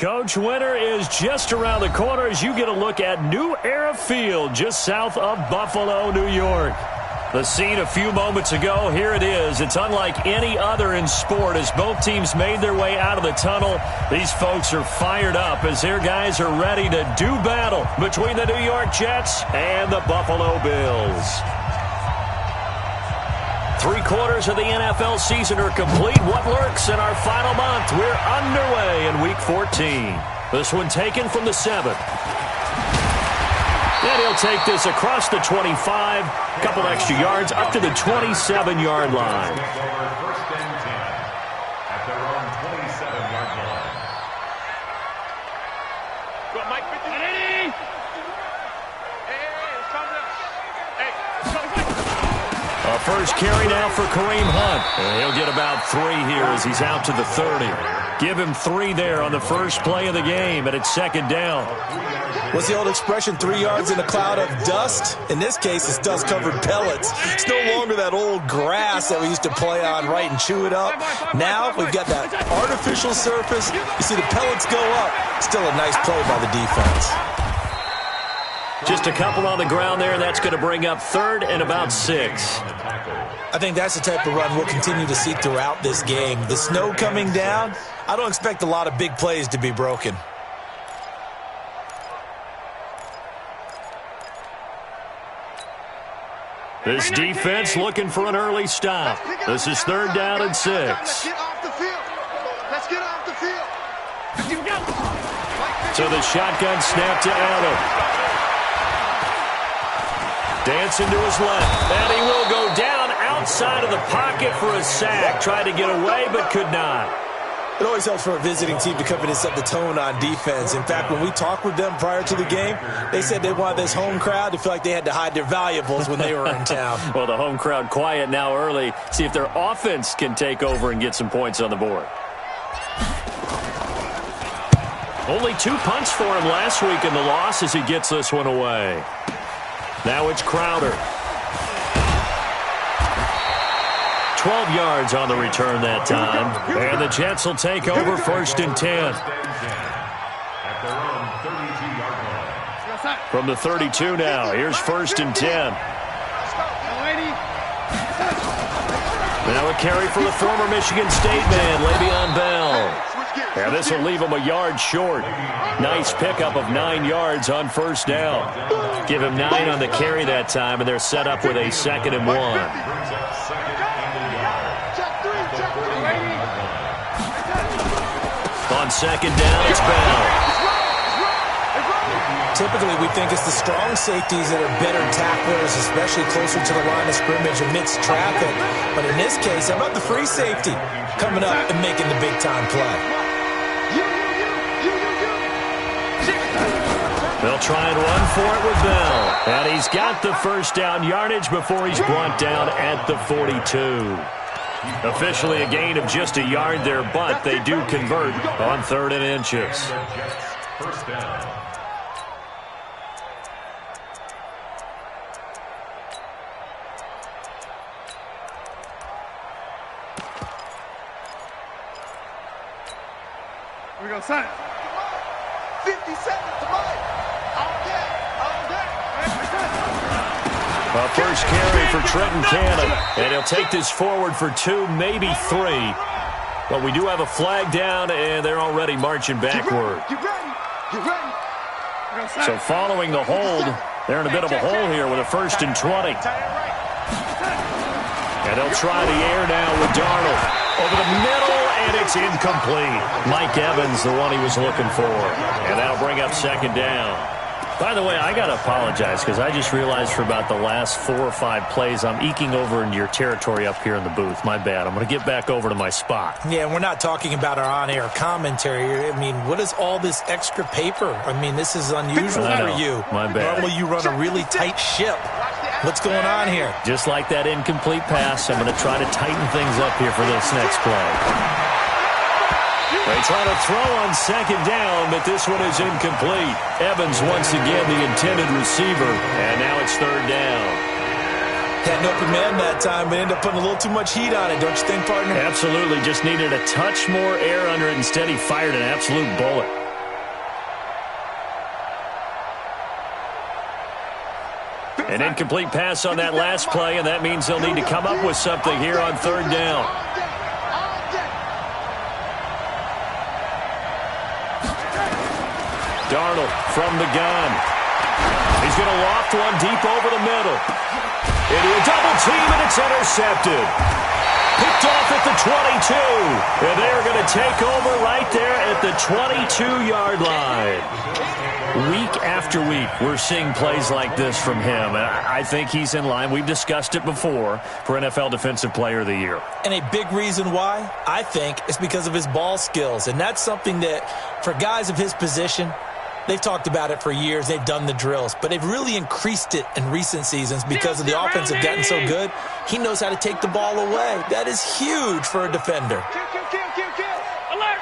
Coach, winter is just around the corner as you get a look at New Era Field just south of Buffalo, New York. The scene a few moments ago, here it is. It's unlike any other in sport as both teams made their way out of the tunnel. These folks are fired up as their guys are ready to do battle between the New York Jets and the Buffalo Bills. 3/4 of the NFL season are complete. What lurks in our final month? We're underway in Week 14. This one taken from the 7th. And he'll take this across the 25. A couple extra yards up to the 27-yard line. First and 10 at their own 27-yard line. Go, Mike. Hey, A first carry now for Kareem Hunt. And he'll get about 3 here as he's out to the 30. Give him 3 there on the first play of the game, and it's second down. What's the old expression, 3 yards in a cloud of dust? In this case, it's dust-covered pellets. It's no longer that old grass that we used to play on, right, and chew it up. Now we've got that artificial surface. You see the pellets go up. Still a nice play by the defense. Just a couple on the ground there, and that's going to bring up 3rd and about 6. I think that's the type of run we'll continue to see throughout this game. The snow coming down, I don't expect a lot of big plays to be broken. This defense looking for an early stop. This is 3rd down and 6. Let's get off the field. Let's get off the field. So the shotgun snap to Adam. Dancing to his left, and he will go down outside of the pocket for a sack. Tried to get away, but could not. It always helps for a visiting team to come in and set the tone on defense. In fact, when we talked with them prior to the game, they said they wanted this home crowd to feel like they had to hide their valuables when they were in town. Well, the home crowd quiet now early. See if their offense can take over and get some points on the board. Only 2 punts for him last week in the loss as he gets this one away. Now it's Crowder. 12 yards on the return that time. And the Jets will take over 1st and 10. From the 32 now. Here's 1st and 10. Now a carry for the former Michigan State man, Le'Veon Bell. And this will leave him a yard short. Nice pickup of 9 yards on 1st down. Give him 9 on the carry that time, and they're set up with a 2nd and 1. On 2nd down, it's Bell. Typically, we think it's the strong safeties that are better tacklers, especially closer to the line of scrimmage amidst traffic. But in this case, how about the free safety coming up and making the big-time play? They'll try and run for it with Bell. And he's got the first down yardage before he's brought down at the 42. Officially a gain of just a yard there, but they do convert on 3rd and inches. First down. Here we go, son. 50 seconds to Mike. A first carry for Trenton Cannon. And he'll take this forward for 2, maybe 3. But we do have a flag down, and they're already marching backward. Get ready. Get ready. So following the hold, they're in a bit of a hole here with a 1st and 20. And they'll try the air now with Darnold. Over the middle, and it's incomplete. Mike Evans, the one he was looking for. And that'll bring up 2nd down. By the way, I got to apologize because I just realized for about the last 4 or 5 plays, I'm eking over into your territory up here in the booth. My bad. I'm going to get back over to my spot. Yeah, we're not talking about our on-air commentary. I mean, what is all this extra paper? I mean, this is unusual for you. My bad. Normally you run a really tight ship. What's going on here? Just like that incomplete pass, I'm going to try to tighten things up here for this next play. They try to throw on 2nd down, but this one is incomplete. Evans once again the intended receiver, and now it's 3rd down. Had an open man that time, but ended up putting a little too much heat on it, don't you think, partner? Absolutely. Just needed a touch more air under it. Instead, he fired an absolute bullet. An incomplete pass on that last play, and that means they'll need to come up with something here on third down. Darnold from the gun. He's going to loft one deep over the middle. Into a double team, and it's intercepted. Picked off at the 22. And they are going to take over right there at the 22-yard line. Week after week, we're seeing plays like this from him. And I think he's in line. We've discussed it before for NFL Defensive Player of the Year. And a big reason why, I think, is because of his ball skills. And that's something that, for guys of his position, they've talked about it for years. They've done the drills. But they've really increased it in recent seasons because of the offense have gotten so good. He knows how to take the ball away. That is huge for a defender. Kill. Alert.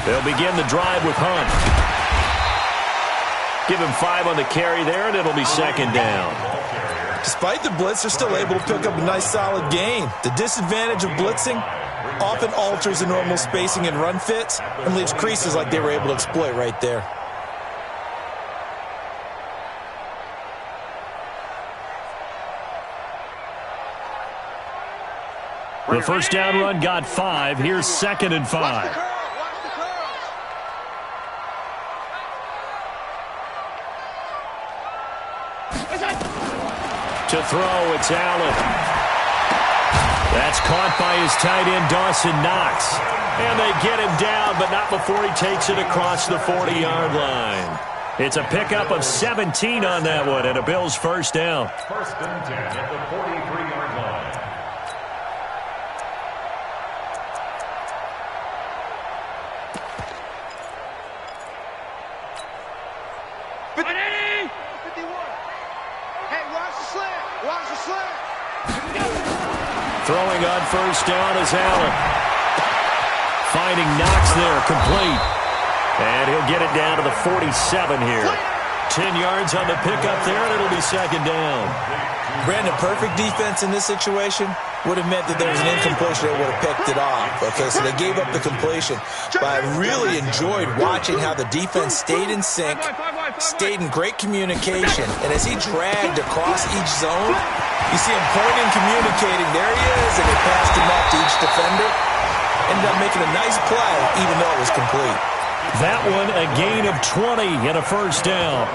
They'll begin the drive with Hunt. Give him 5 on the carry there, and it'll be second down. Despite the blitz, they're still able to pick up a nice, solid gain. The disadvantage of blitzing often alters the normal spacing and run fits and leaves creases like they were able to exploit right there. The first down run got 5. Here's 2nd and 5. To throw, it's Allen. That's caught by his tight end, Dawson Knox. And they get him down, but not before he takes it across the 40-yard line. It's a pickup of 17 on that one, and a Bills first down. First and 10 at the 43-yard line. Throwing on first down is Allen. Finding Knox there, complete. And he'll get it down to the 47 here. 10 yards on the pickup there, and it'll be second down. Brandon, perfect defense in this situation would have meant that there was an incompletion that would have picked it off. Okay, so they gave up the completion. But I really enjoyed watching how the defense stayed in sync, stayed in great communication. And as he dragged across each zone, you see him pointing, communicating. There he is, and they passed him off to each defender. Ended up making a nice play, even though it was complete. That one, a gain of 20 and a first down.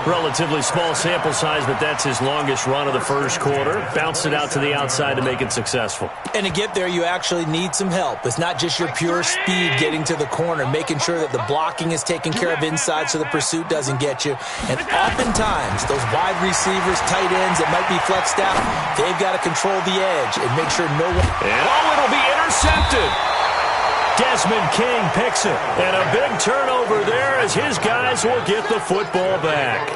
Relatively small sample size, but that's his longest run of the first quarter. Bounced it out to the outside to make it successful. And to get there, you actually need some help. It's not just your pure speed getting to the corner, making sure that the blocking is taken care of inside so the pursuit doesn't get you. And oftentimes, those wide receivers, tight ends that might be flexed out, they've got to control the edge and make sure no one... And it'll be intercepted. Desmond King picks it. And a big turnover there as his guys will get the football back.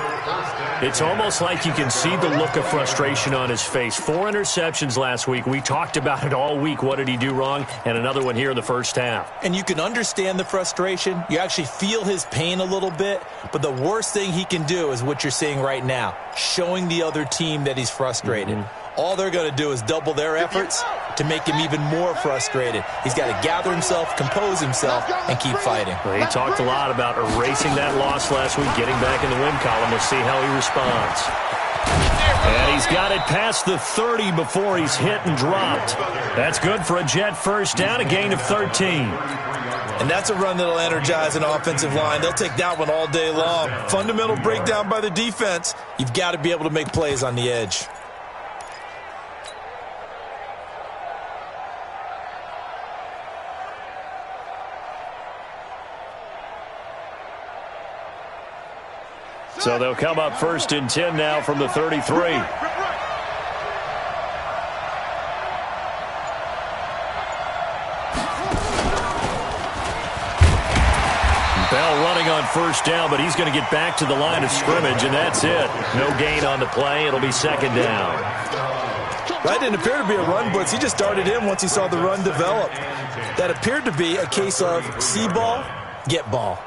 It's almost like you can see the look of frustration on his face. 4 interceptions last week. We talked about it all week. What did he do wrong? And another one here in the first half. And you can understand the frustration. You actually feel his pain a little bit. But the worst thing he can do is what you're seeing right now, showing the other team that he's frustrated. All they're going to do is double their efforts to make him even more frustrated. He's got to gather himself, compose himself, and keep fighting. Well, he talked a lot about erasing that loss last week, getting back in the win column. We'll see how he responds. And he's got it past the 30 before he's hit and dropped. That's good for a Jet first down, a gain of 13. And that's a run that'll energize an offensive line. They'll take that one all day long. Fundamental breakdown by the defense. You've got to be able to make plays on the edge. So they'll come up first and 10 now from the 33. Bell running on first down, but he's going to get back to the line of scrimmage, and that's it. No gain on the play. It'll be second down. That didn't appear to be a run blitz. He just darted in once he saw the run develop. That appeared to be a case of see ball, get ball.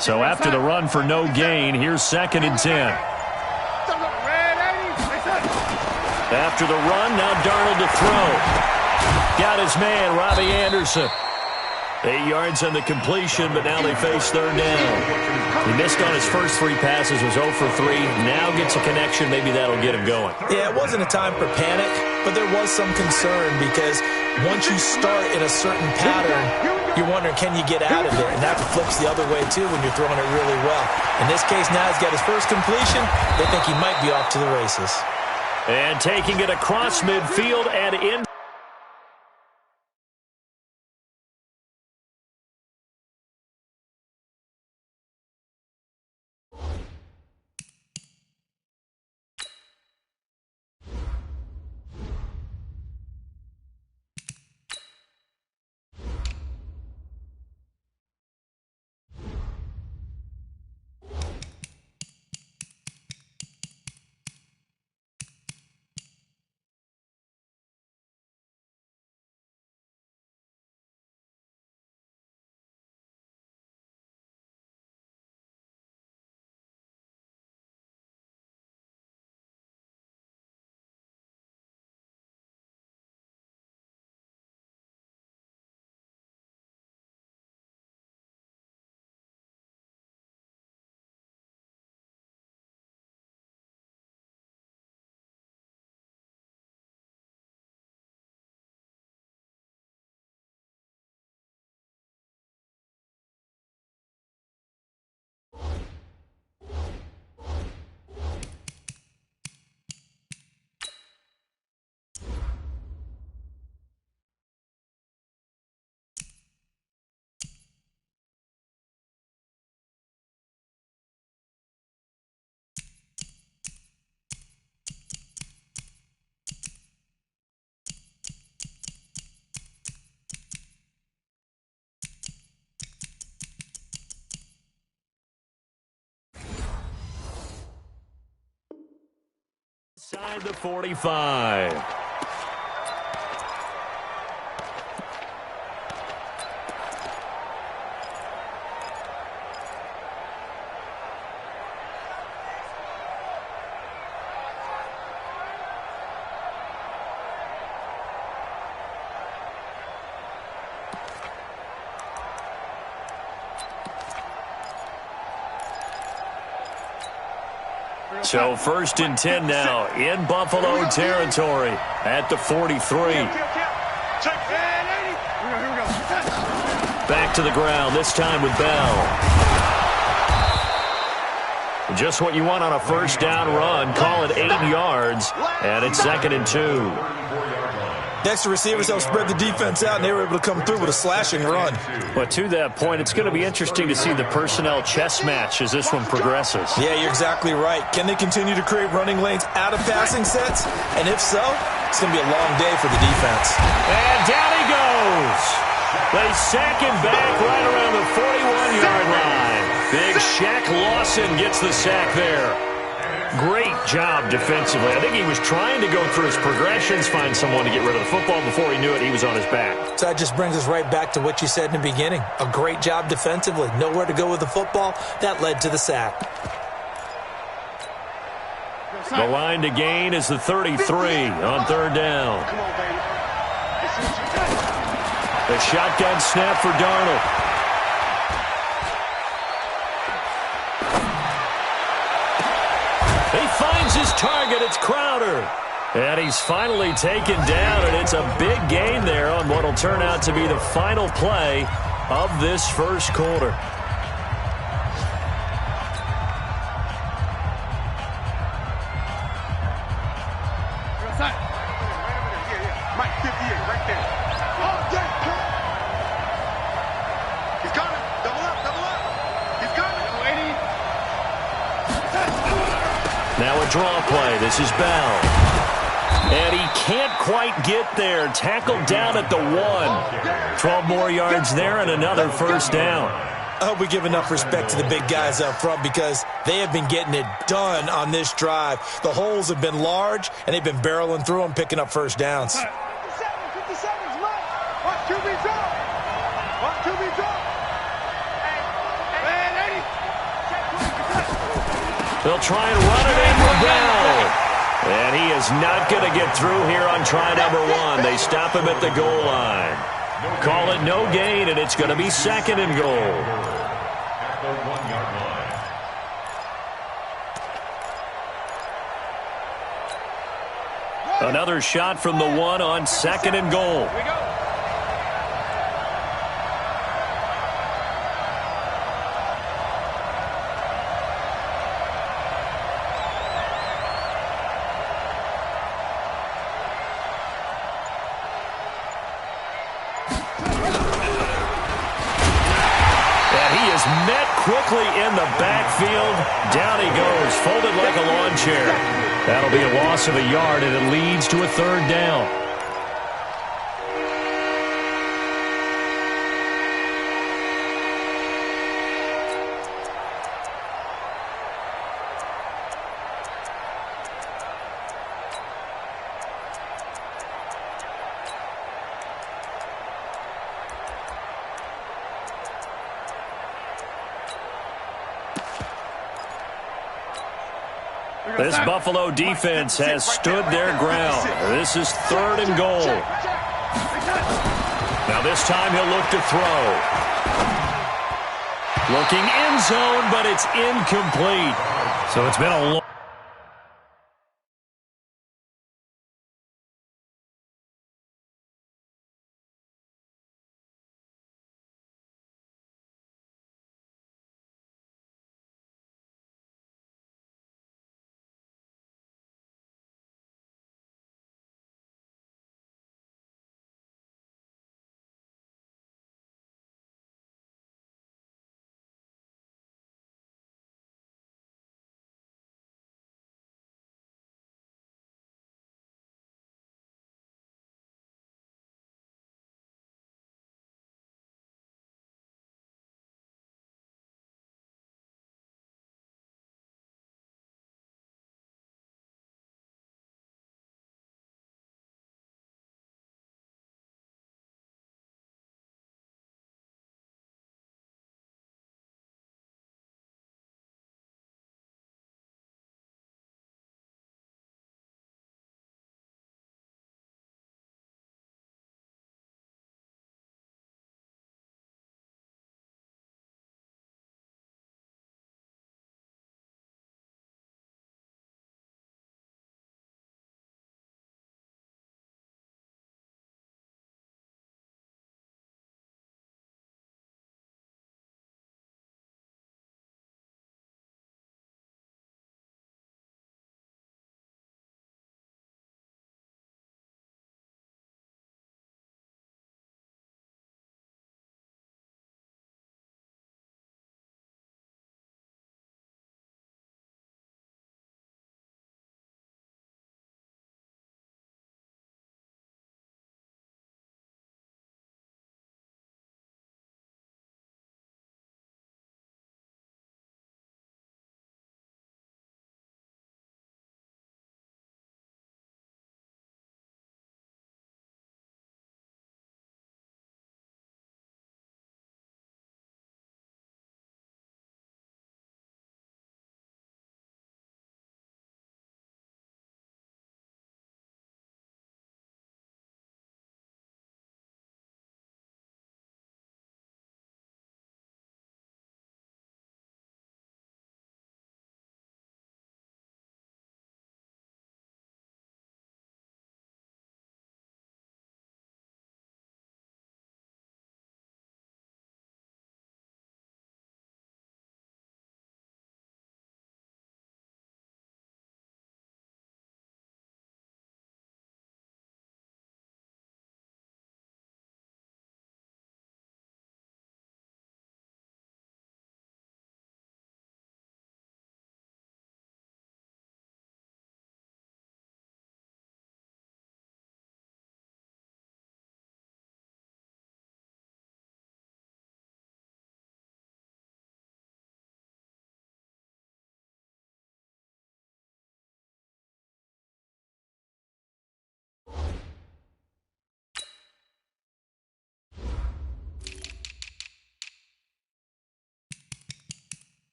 So after the run for no gain, here's 2nd and 10. After the run, now Darnold to throw. Got his man, Robbie Anderson. 8 yards on the completion, but now they face 3rd down. He missed on his first 3 passes, was 0 for 3. Now gets a connection. Maybe that'll get him going. Yeah, it wasn't a time for panic, but there was some concern because once you start in a certain pattern, you're wondering, can you get out of it? And that flips the other way, too, when you're throwing it really well. In this case, now he's got his first completion. They think he might be off to the races. And taking it across midfield and in. Inside the 45. So 1st and 10 now in Buffalo territory at the 43. Back to the ground, this time with Bell. Just what you want on a 1st down run. Call it 8 yards, and it's 2nd and 2. Next to receivers, they'll spread the defense out, and they were able to come through with a slashing run. But to that point, it's going to be interesting to see the personnel chess match as this one progresses. Yeah, you're exactly right. Can they continue to create running lanes out of passing sets? And if so, it's going to be a long day for the defense. And down he goes. They sack him back right around the 41-yard line. Big Shaq Lawson gets the sack there. Great job defensively. I think he was trying to go through his progressions, find someone to get rid of the football. Before he knew it, he was on his back. So that just brings us right back to what you said in the beginning. A great job defensively. Nowhere to go with the football. That led to the sack. The line to gain is the 33 on 3rd down. The shotgun snap for Darnold. He finds his target. It's Crowder. And he's finally taken down, and it's a big gain there on what will turn out to be the final play of this 1st quarter. Mike 58 right there. Oh, yeah. He's coming. Double up, double up. He's coming. Now a draw play. This is Bell. And he can't quite get there. Tackled down at the 1. 12 more yards there and another 1st down. I hope we give enough respect to the big guys up front because they have been getting it done on this drive. The holes have been large, and they've been barreling through them, picking up 1st downs. 50 seconds, Mike. Watch QB drop. Watch QB drop. Hey, 80. They'll try and run it in for Bell. And he is not going to get through here on try number 1. They stop him at the goal line. Call it no gain, and it's going to be 2nd and goal. At the 1-yard line. Another shot from the 1 on 2nd and goal. Here we go. Met quickly in the backfield. Down he goes, folded like a lawn chair. That'll be a loss of a yard, and it leads to a 3rd down. This Buffalo defense has stood their ground. This is 3rd and goal. Now this time he'll look to throw. Looking end zone, but it's incomplete. So it's been a long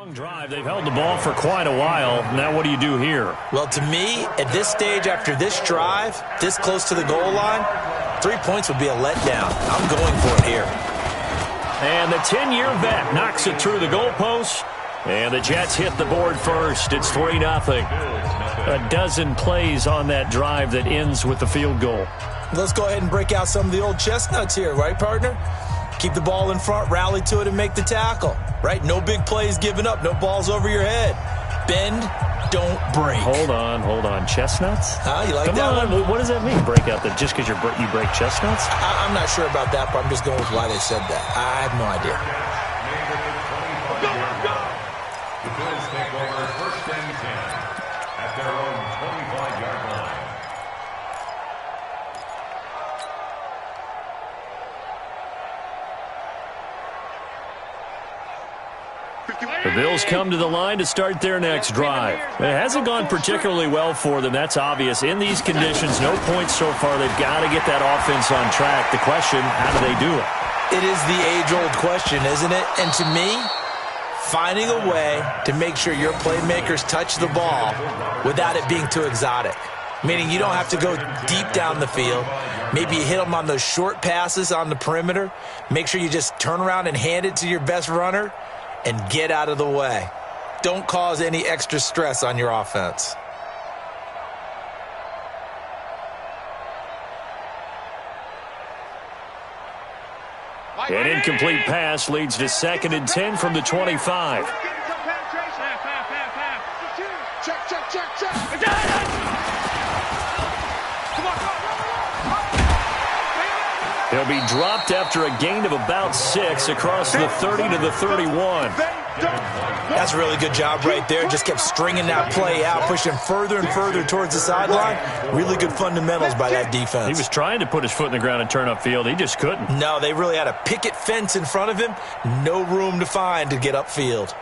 Long drive. They've held the ball for quite a while. Now what do you do here? Well, to me, at this stage after this drive, this close to the goal line, 3 points would be a letdown. I'm going for it here. And the 10-year vet knocks it through the goalpost. And the Jets hit the board first. It's 3-0. A dozen plays on that drive that ends with the field goal. Let's go ahead and break out some of the old chestnuts here, right, partner? Keep the ball in front, rally to it, and make the tackle, right? No big plays given up, no balls over your head. Bend, don't break. Hold on. Chestnuts? You like Come that on. one? What does that mean, break out? That just because you break chestnuts? I'm not sure about that, but I'm just going with why they said that. I have no idea. The Bills take over 1st and 10 at their own 25-yard line. The Bills come to the line to start their next drive. It hasn't gone particularly well for them. That's obvious. In these conditions, no points so far. They've got to get that offense on track. The question, how do they do it? It is the age-old question, isn't it? And to me, finding a way to make sure your playmakers touch the ball without it being too exotic. Meaning you don't have to go deep down the field. Maybe you hit them on those short passes on the perimeter. Make sure you just turn around and hand it to your best runner and get out of the way. Don't cause any extra stress on your offense. An incomplete pass leads to 2nd and 10 from the 25. He'll be dropped after a gain of about 6 across the 30 to the 31. That's a really good job right there. Just kept stringing that play out, pushing further and further towards the sideline. Really good fundamentals by that defense. He was trying to put his foot in the ground and turn upfield. He just couldn't. No, they really had a picket fence in front of him. No room to find to get upfield.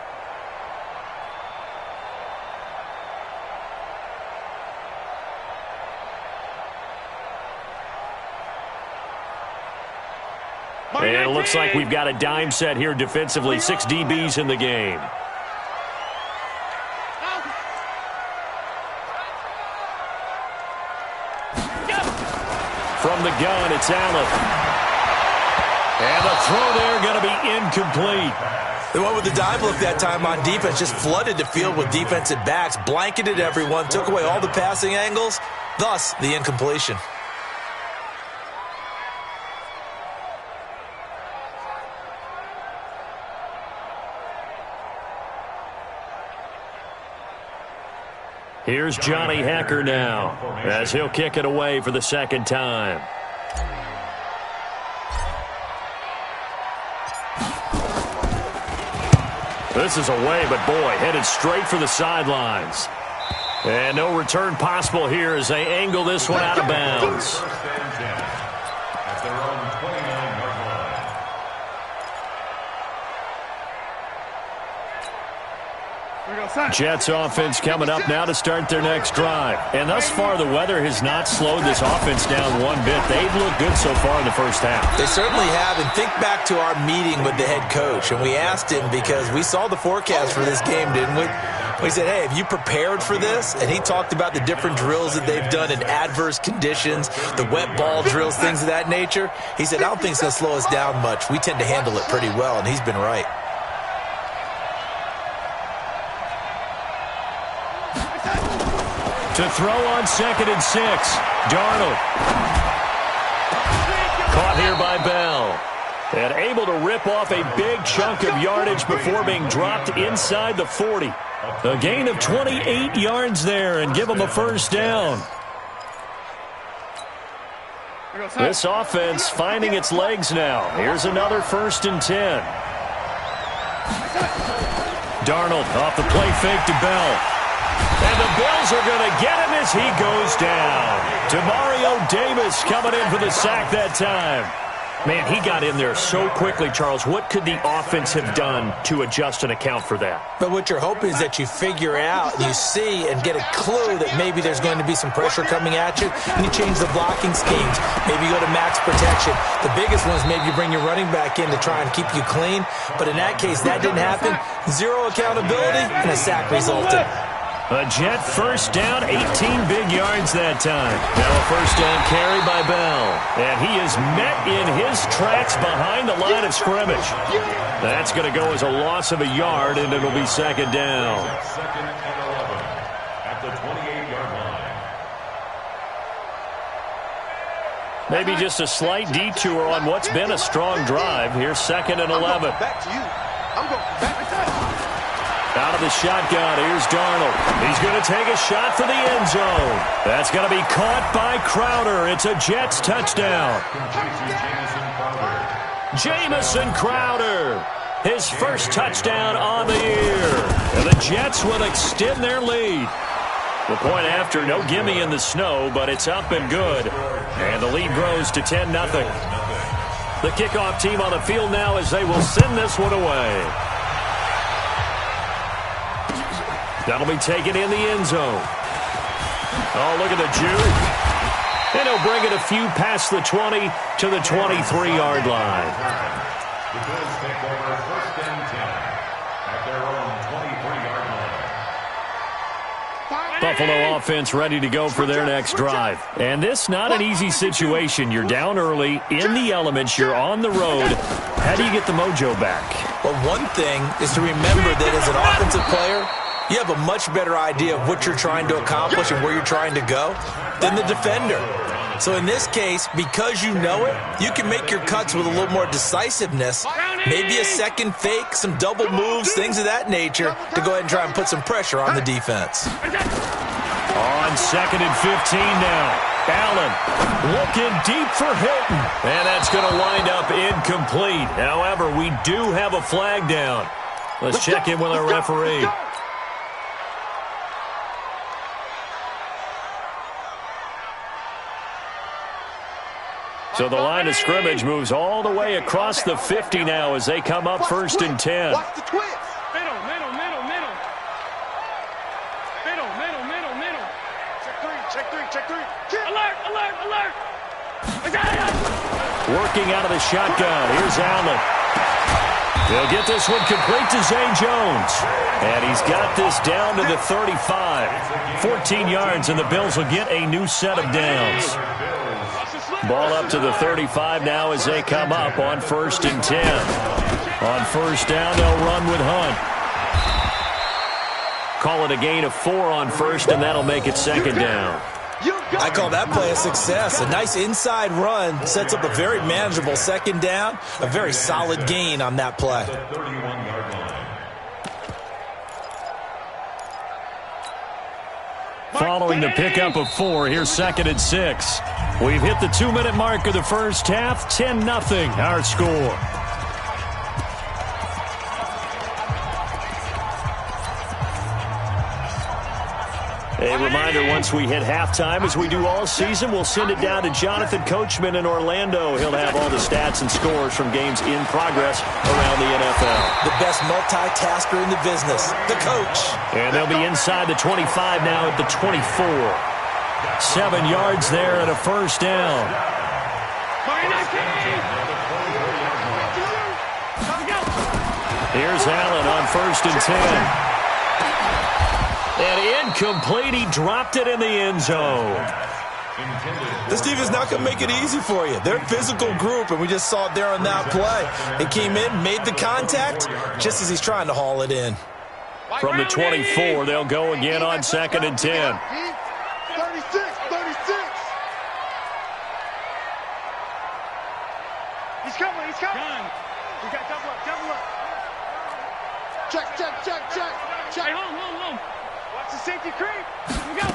And it looks like we've got a dime set here defensively. 6 DBs in the game. From the gun, it's Allen. And the throw there going to be incomplete. They went with the dive look that time on defense, just flooded the field with defensive backs, blanketed everyone, took away all the passing angles, thus the incompletion. Here's Johnny Hacker now as he'll kick it away for the 2nd time. This is away, but boy, headed straight for the sidelines. And no return possible here as they angle this one out of bounds. 1st and 10 at their own 29-yard line. Jets offense coming up now to start their next drive. And thus far, the weather has not slowed this offense down one bit. They've looked good so far in the first half. They certainly have. And think back to our meeting with the head coach. And we asked him because we saw the forecast for this game, didn't we? We said, hey, have you prepared for this? And he talked about the different drills that they've done in adverse conditions, the wet ball drills, things of that nature. He said, I don't think it's going to slow us down much. We tend to handle it pretty well, and he's been right. To throw on 2nd and 6. Darnold. Caught here by Bell. And able to rip off a big chunk of yardage before being dropped inside the 40. A gain of 28 yards there and give them a 1st down. This offense finding its legs now. Here's another 1st and 10. Darnold off the play fake to Bell. And the Bills are going to get him as he goes down. Demario Davis coming in for the sack that time. Man, he got in there so quickly, Charles. What could the offense have done to adjust and account for that? But what you're hoping is that you figure out, you see, and get a clue that maybe there's going to be some pressure coming at you, and you change the blocking schemes. Maybe you go to max protection. The biggest one is maybe you bring your running back in to try and keep you clean. But in that case, that didn't happen. Zero accountability, and a sack resulted. A Jet first down, 18 big yards that time. Now a first down carry by Bell. And he is met in his tracks behind the line of scrimmage. That's going to go as a loss of a yard, and it'll be second down. Second and 11 at the 28-yard line. Maybe just a slight detour on what's been a strong drive. Here's second and 11. Back to you. I'm going back to you. Out of the shotgun, here's Darnold. He's going to take a shot for the end zone. That's going to be caught by Crowder. It's a Jets touchdown. Jamison Crowder, his first touchdown on the year. And the Jets will extend their lead. The point after, no gimme in the snow, but it's up and good. And the lead grows to 10-0. The kickoff team on the field now as they will send this one away. That'll be taken in the end zone. Oh, look at the juke. And he'll bring it a few past the 20 to the 23-yard line. The Bills take over first and 10 at their own 23-yard line. Buffalo offense ready to go for their next drive. And this not an easy situation. You're down early, in the elements, you're on the road. How do you get the mojo back? Well, one thing is to remember that as an offensive player, you have a much better idea of what you're trying to accomplish and where you're trying to go than the defender. So in this case, because you know it, you can make your cuts with a little more decisiveness, maybe a second fake, some double moves, things of that nature, to go ahead and try and put some pressure on the defense. On second and 15 now. Allen looking deep for Hilton. And that's going to wind up incomplete. However, we do have a flag down. Let's check in with our referee. So the line of scrimmage moves all the way across the 50 now as they come up first and 10. Watch the twist. Middle. Check three. Alert. Working out of the shotgun. Here's Allen. They'll get this one complete to Zay Jones. And he's got this down to the 35. 14 yards, and the Bills will get a new set of downs. Ball up to the 35 now as they come up on first and 10. On first down, they'll run with Hunt. Call it a gain of 4 on first, and that'll make it second down. I call that play a success. A nice inside run sets up a very manageable second down. A very solid gain on that play. 31-yard line. Following the pickup of 4, here's second and 6. We've hit the 2-minute mark of the first half. 10-0 our score. A reminder, once we hit halftime, as we do all season, we'll send it down to Jonathan Coachman in Orlando. He'll have all the stats and scores from games in progress around the NFL. The best multitasker in the business, the coach. And they'll be inside the 25 now at the 24. 7 yards there and a first down. Here's Allen on first and 10. And incomplete. He dropped it in the end zone. This defense is not going to make it easy for you. They're a physical group, and we just saw it there on that play. He came in, made the contact, just as he's trying to haul it in. From the 24, they'll go again on second and 10. 36. He's coming. We got double up. Check. Hey, home. Watch the safety creep. Here we go.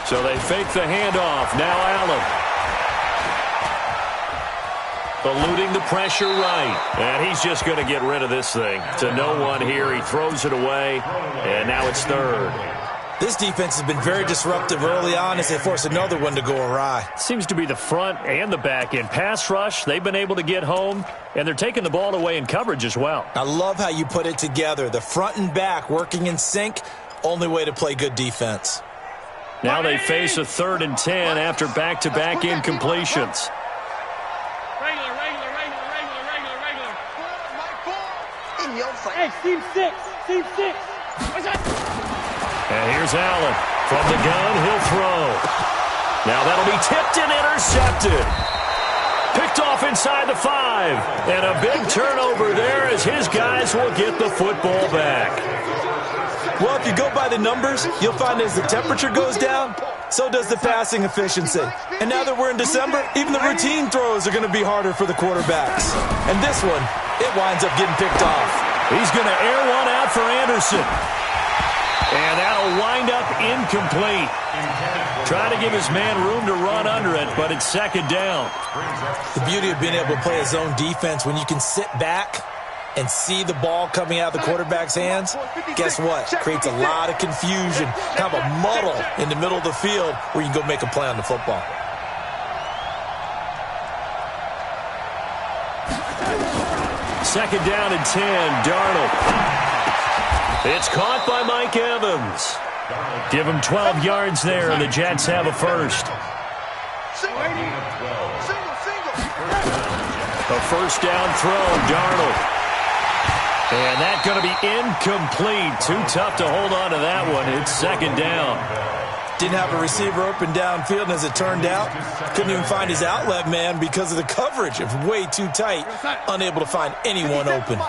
So they fake the handoff. Now Allen. Eluding the pressure right. And he's just going to get rid of this thing. To no one here. He throws it away. And now it's third. This defense has been very disruptive early on as they force another one to go awry. Seems to be the front and the back end. Pass rush, they've been able to get home, and they're taking the ball away in coverage as well. I love how you put it together. The front and back working in sync, only way to play good defense. Now they face a 3rd and 10 after back-to-back incompletions. Regular. In your face. Hey, team 6. What's that? And here's Allen. From the gun, he'll throw. Now that'll be tipped and intercepted. Picked off inside the 5. And a big turnover there as his guys will get the football back. Well, if you go by the numbers, you'll find as the temperature goes down, so does the passing efficiency. And now that we're in December, even the routine throws are going to be harder for the quarterbacks. And this one, it winds up getting picked off. He's going to air one out for Anderson. And that'll wind up incomplete. Trying to give his man room to run under it, but it's 2nd down. The beauty of being able to play a zone defense when you can sit back and see the ball coming out of the quarterback's hands, guess what? Creates a lot of confusion, kind of a muddle in the middle of the field where you can go make a play on the football. Second down and 10, Darnold. It's caught by Mike Evans. Give him 12 yards there, and the Jets have a first. Single. A first down throw, Darnold. And that's going to be incomplete. Too tough to hold on to that one. It's 2nd down. Didn't have a receiver open downfield, and as it turned out, couldn't even find his outlet man because of the coverage. It was way too tight, unable to find anyone open.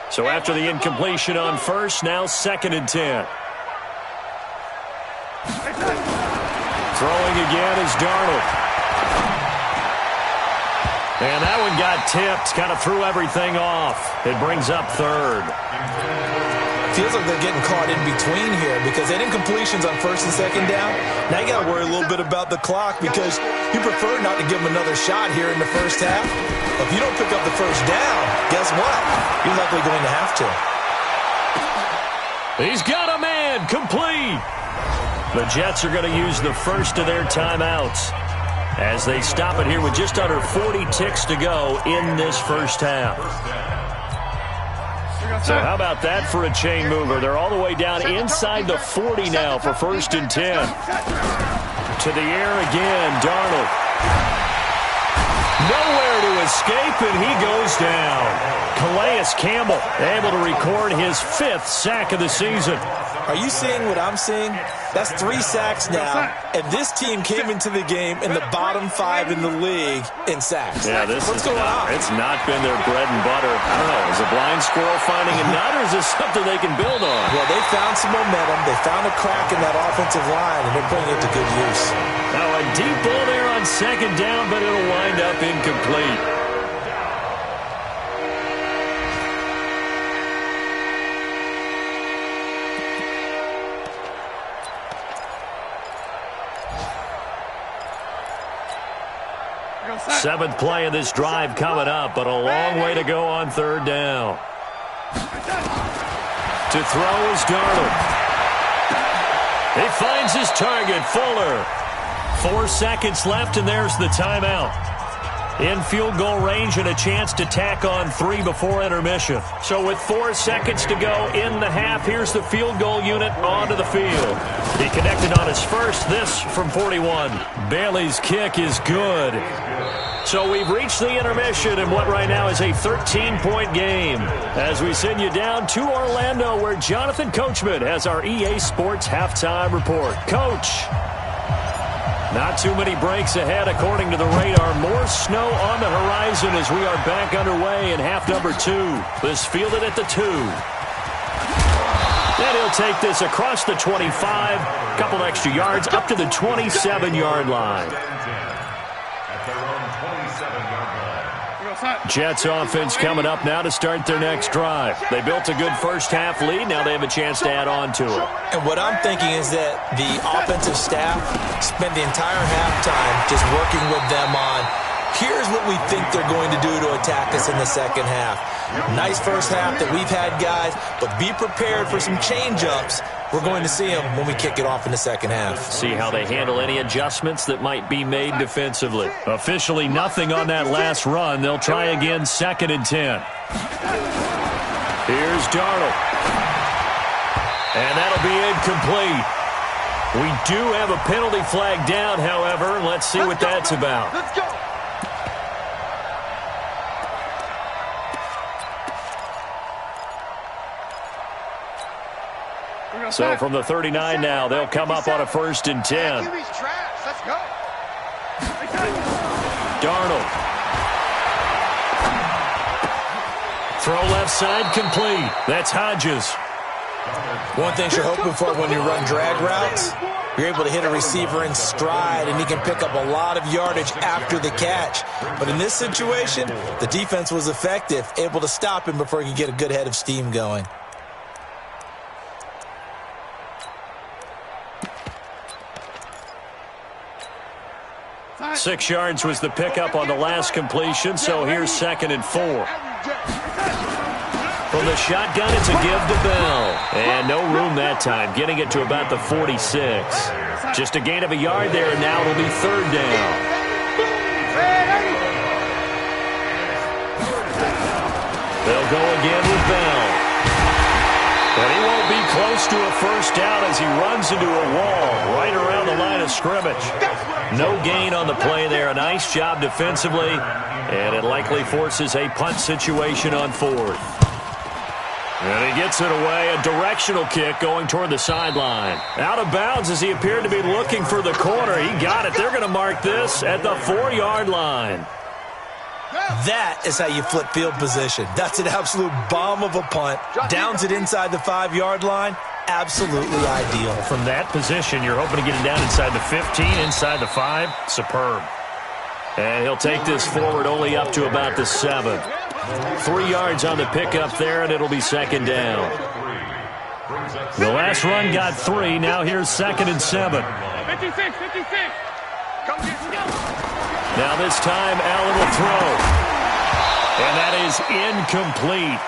So after the incompletion on first, now 2nd and 10. Throwing again is Darnold. And that one got tipped, kind of threw everything off. It brings up 3rd. Feels like they're getting caught in between here because they had incompletions on 1st and 2nd down. Now you got to worry a little bit about the clock because you prefer not to give them another shot here in the first half. If you don't pick up the first down, guess what? You're likely going to have to. He's got a man, complete. The Jets are going to use the first of their timeouts as they stop it here with just under 40 ticks to go in this first half. So how about that for a chain mover? They're all the way down inside the 40 now for 1st and 10. To the air again, Darnold. Nowhere to escape, and he goes down. Calais Campbell able to record his 5th sack of the season. Are you seeing what I'm seeing? That's 3 sacks now, and this team came into the game in the bottom 5 in the league in sacks. Yeah, What's going on? It's not been their bread and butter. I don't know, is a blind squirrel finding a nut, or is this something they can build on? Well, they found some momentum. They found a crack in that offensive line, and they're putting it to good use. Now a deep ball there on 2nd down, but it'll wind up incomplete. Seventh play of this drive coming up, but a long way to go on 3rd down. To throw is Darnold. He finds his target, Fuller. 4 seconds left, and there's the timeout. In field goal range and a chance to tack on 3 before intermission. So with 4 seconds to go in the half, here's the field goal unit onto the field. He connected on his first, this from 41. Bailey's kick is good. So we've reached the intermission in what right now is a 13-point game as we send you down to Orlando where Jonathan Coachman has our EA Sports halftime report. Coach. Not too many breaks ahead according to the radar. More snow on the horizon as we are back underway in half number 2. This fielded at the 2. And he'll take this across the 25. Couple extra yards up to the 27-yard line. Jets offense coming up now to start their next drive. They built a good first half lead. Now they have a chance to add on to it. And what I'm thinking is that the offensive staff spent the entire halftime just working with them on, here's what we think they're going to do to attack us in the second half. Nice first half that we've had, guys, but be prepared for some change-ups We're going to see them when we kick it off in the second half. See how they handle any adjustments that might be made defensively. Officially nothing on that last run. They'll try again, 2nd and 10. Here's Darnold. And that'll be incomplete. We do have a penalty flag down, however. Let's see what that's about. Let's go. So from the 39 now, they'll come up on a 1st and 10. QB's trash. Let's go. Darnold. Throw left side complete. That's Hodges. One thing you're hoping for when you run drag routes, you're able to hit a receiver in stride, and he can pick up a lot of yardage after the catch. But in this situation, the defense was effective, able to stop him before he could get a good head of steam going. Six yards was the pickup on the last completion, so here's 2nd and 4. From the shotgun, it's a give to Bell. And no room that time, getting it to about the 46. Just a gain of a yard there, and now it'll be 3rd down. They'll go again with Bell. But he won't be close to a 1st down as he runs into a wall right around the line of scrimmage. No gain on the play there. A nice job defensively, and it likely forces a punt situation on 4th. And he gets it away. A directional kick going toward the sideline. Out of bounds as he appeared to be looking for the corner. He got it. They're going to mark this at the 4-yard line. That is how you flip field position. That's an absolute bomb of a punt. Downs it inside the 5-yard line. Absolutely ideal. From that position, you're hoping to get it down inside the 15, inside the 5. Superb. And he'll take this forward only up to about the 7. 3 yards on the pickup there, and it'll be 2nd down. The last run got 3. Now here's 2nd and 7. 56. Now this time, Allen will throw. And that is incomplete.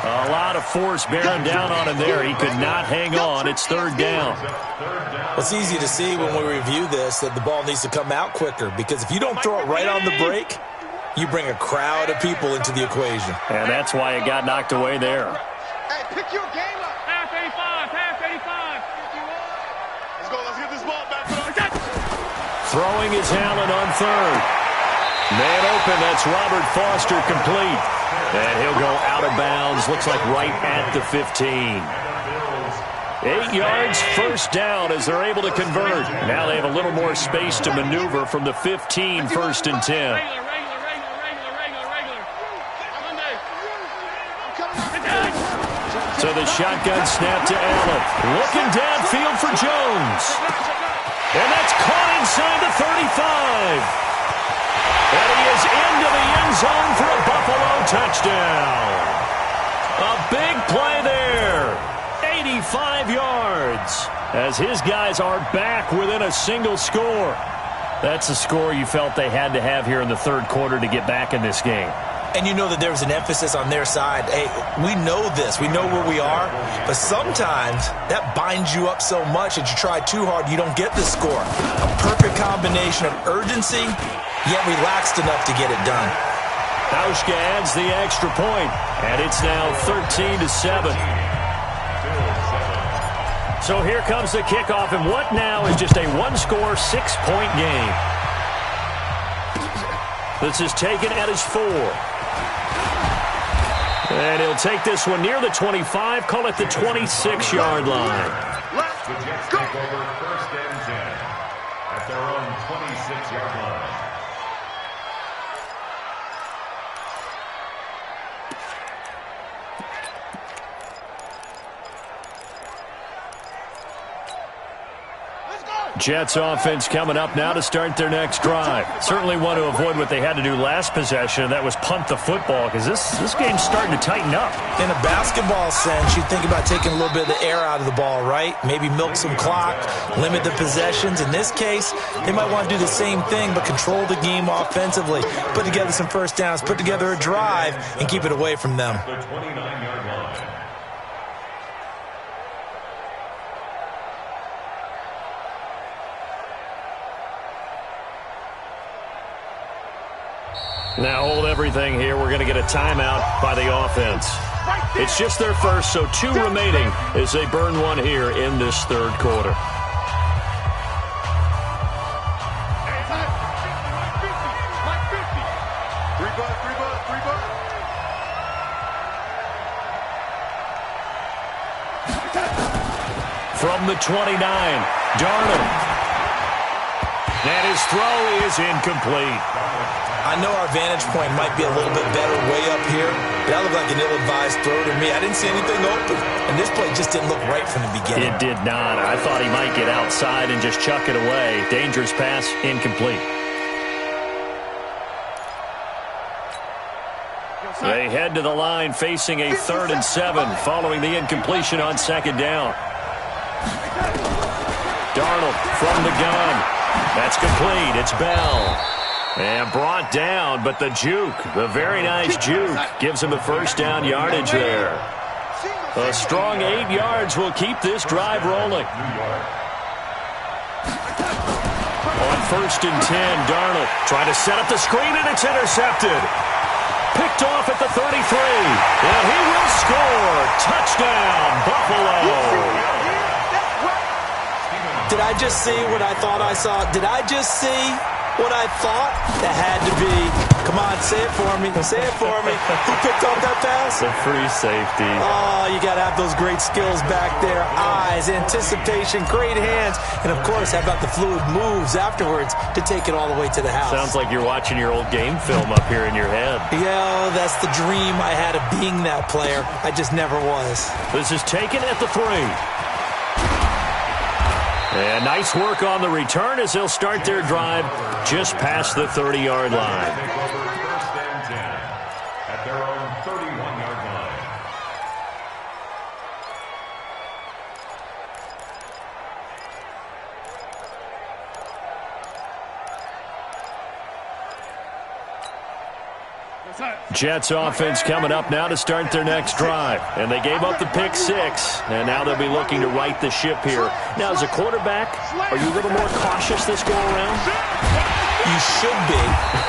A lot of force bearing down on him there. He could not hang on. It's 3rd down. Well, it's easy to see when we review this that the ball needs to come out quicker, because if you don't throw it right on the break, you bring a crowd of people into the equation. And that's why it got knocked away there. Hey, pick your game up. Half 85. Let's go. Let's get this ball back. Throwing is Allen on 3rd. Man open, that's Robert Foster complete. And he'll go out of bounds, looks like right at the 15. 8 yards, 1st down as they're able to convert. Now they have a little more space to maneuver from the 15, 1st and 10. So the shotgun snap to Allen. Looking downfield for Jones. And that's caught inside the 35. And he is into the end zone for a Buffalo touchdown. A big play there. 85 yards. As his guys are back within a single score. That's a score you felt they had to have here in the 3rd quarter to get back in this game. And you know that there was an emphasis on their side. Hey, we know this. We know where we are. But sometimes that binds you up so much that you try too hard, you don't get the score. A perfect combination of urgency, yet relaxed enough to get it done. Hauschka adds the extra point, and it's now 13-7. So here comes the kickoff, and what now is just a one-score, 6-point game. This is taken at his 4. And he'll take this one near the 25, call it the 26-yard line. The Jets take over 1st and 10 at their own 26-yard line. Jets offense coming up now to start their next drive. Certainly want to avoid what they had to do last possession, and that was punt the football, because this game's starting to tighten up. In a basketball sense, you think about taking a little bit of the air out of the ball, right? Maybe milk some clock, limit the possessions. In this case, they might want to do the same thing, but control the game offensively. Put together some 1st downs, put together a drive, and keep it away from them. The 29-yard line. Now hold everything here. We're going to get a timeout by the offense. It's just their first, so 2 remaining as they burn one here in this third quarter. From the 29, Darnold. And his throw is incomplete. I know our vantage point might be a little bit better way up here, but that looked like an ill-advised throw to me. I didn't see anything open, and this play just didn't look right from the beginning. It did not. I thought he might get outside and just chuck it away. Dangerous pass, incomplete. They head to the line facing a 3rd and 7 following the incompletion on 2nd down. Darnold from the gun. That's complete. It's Bell. And brought down, but the juke, the very nice juke, gives him the first down yardage there. A strong 8 yards will keep this drive rolling. On 1st and 10, Darnold trying to set up the screen, and it's intercepted. Picked off at the 33, and he will score. Touchdown, Buffalo. Did I just see what I thought I saw? Did I just see what I thought? That had to be. Come on, say it for me. Say it for me. Who picked off that pass? The free safety. Oh, you got to have those great skills back there. Eyes, anticipation, great hands. And, of course, how about the fluid moves afterwards to take it all the way to the house? Sounds like you're watching your old game film up here in your head. Yeah, that's the dream I had of being that player. I just never was. This is taken at the 3. And nice work on the return as they'll start their drive just past the 30-yard line. Take over 1st and 10 at their own 31-yard line. Jets offense coming up now to start their next drive. And they gave up the pick 6, and now they'll be looking to right the ship here. Now, as a quarterback, are you a little more cautious this go-around? You should be,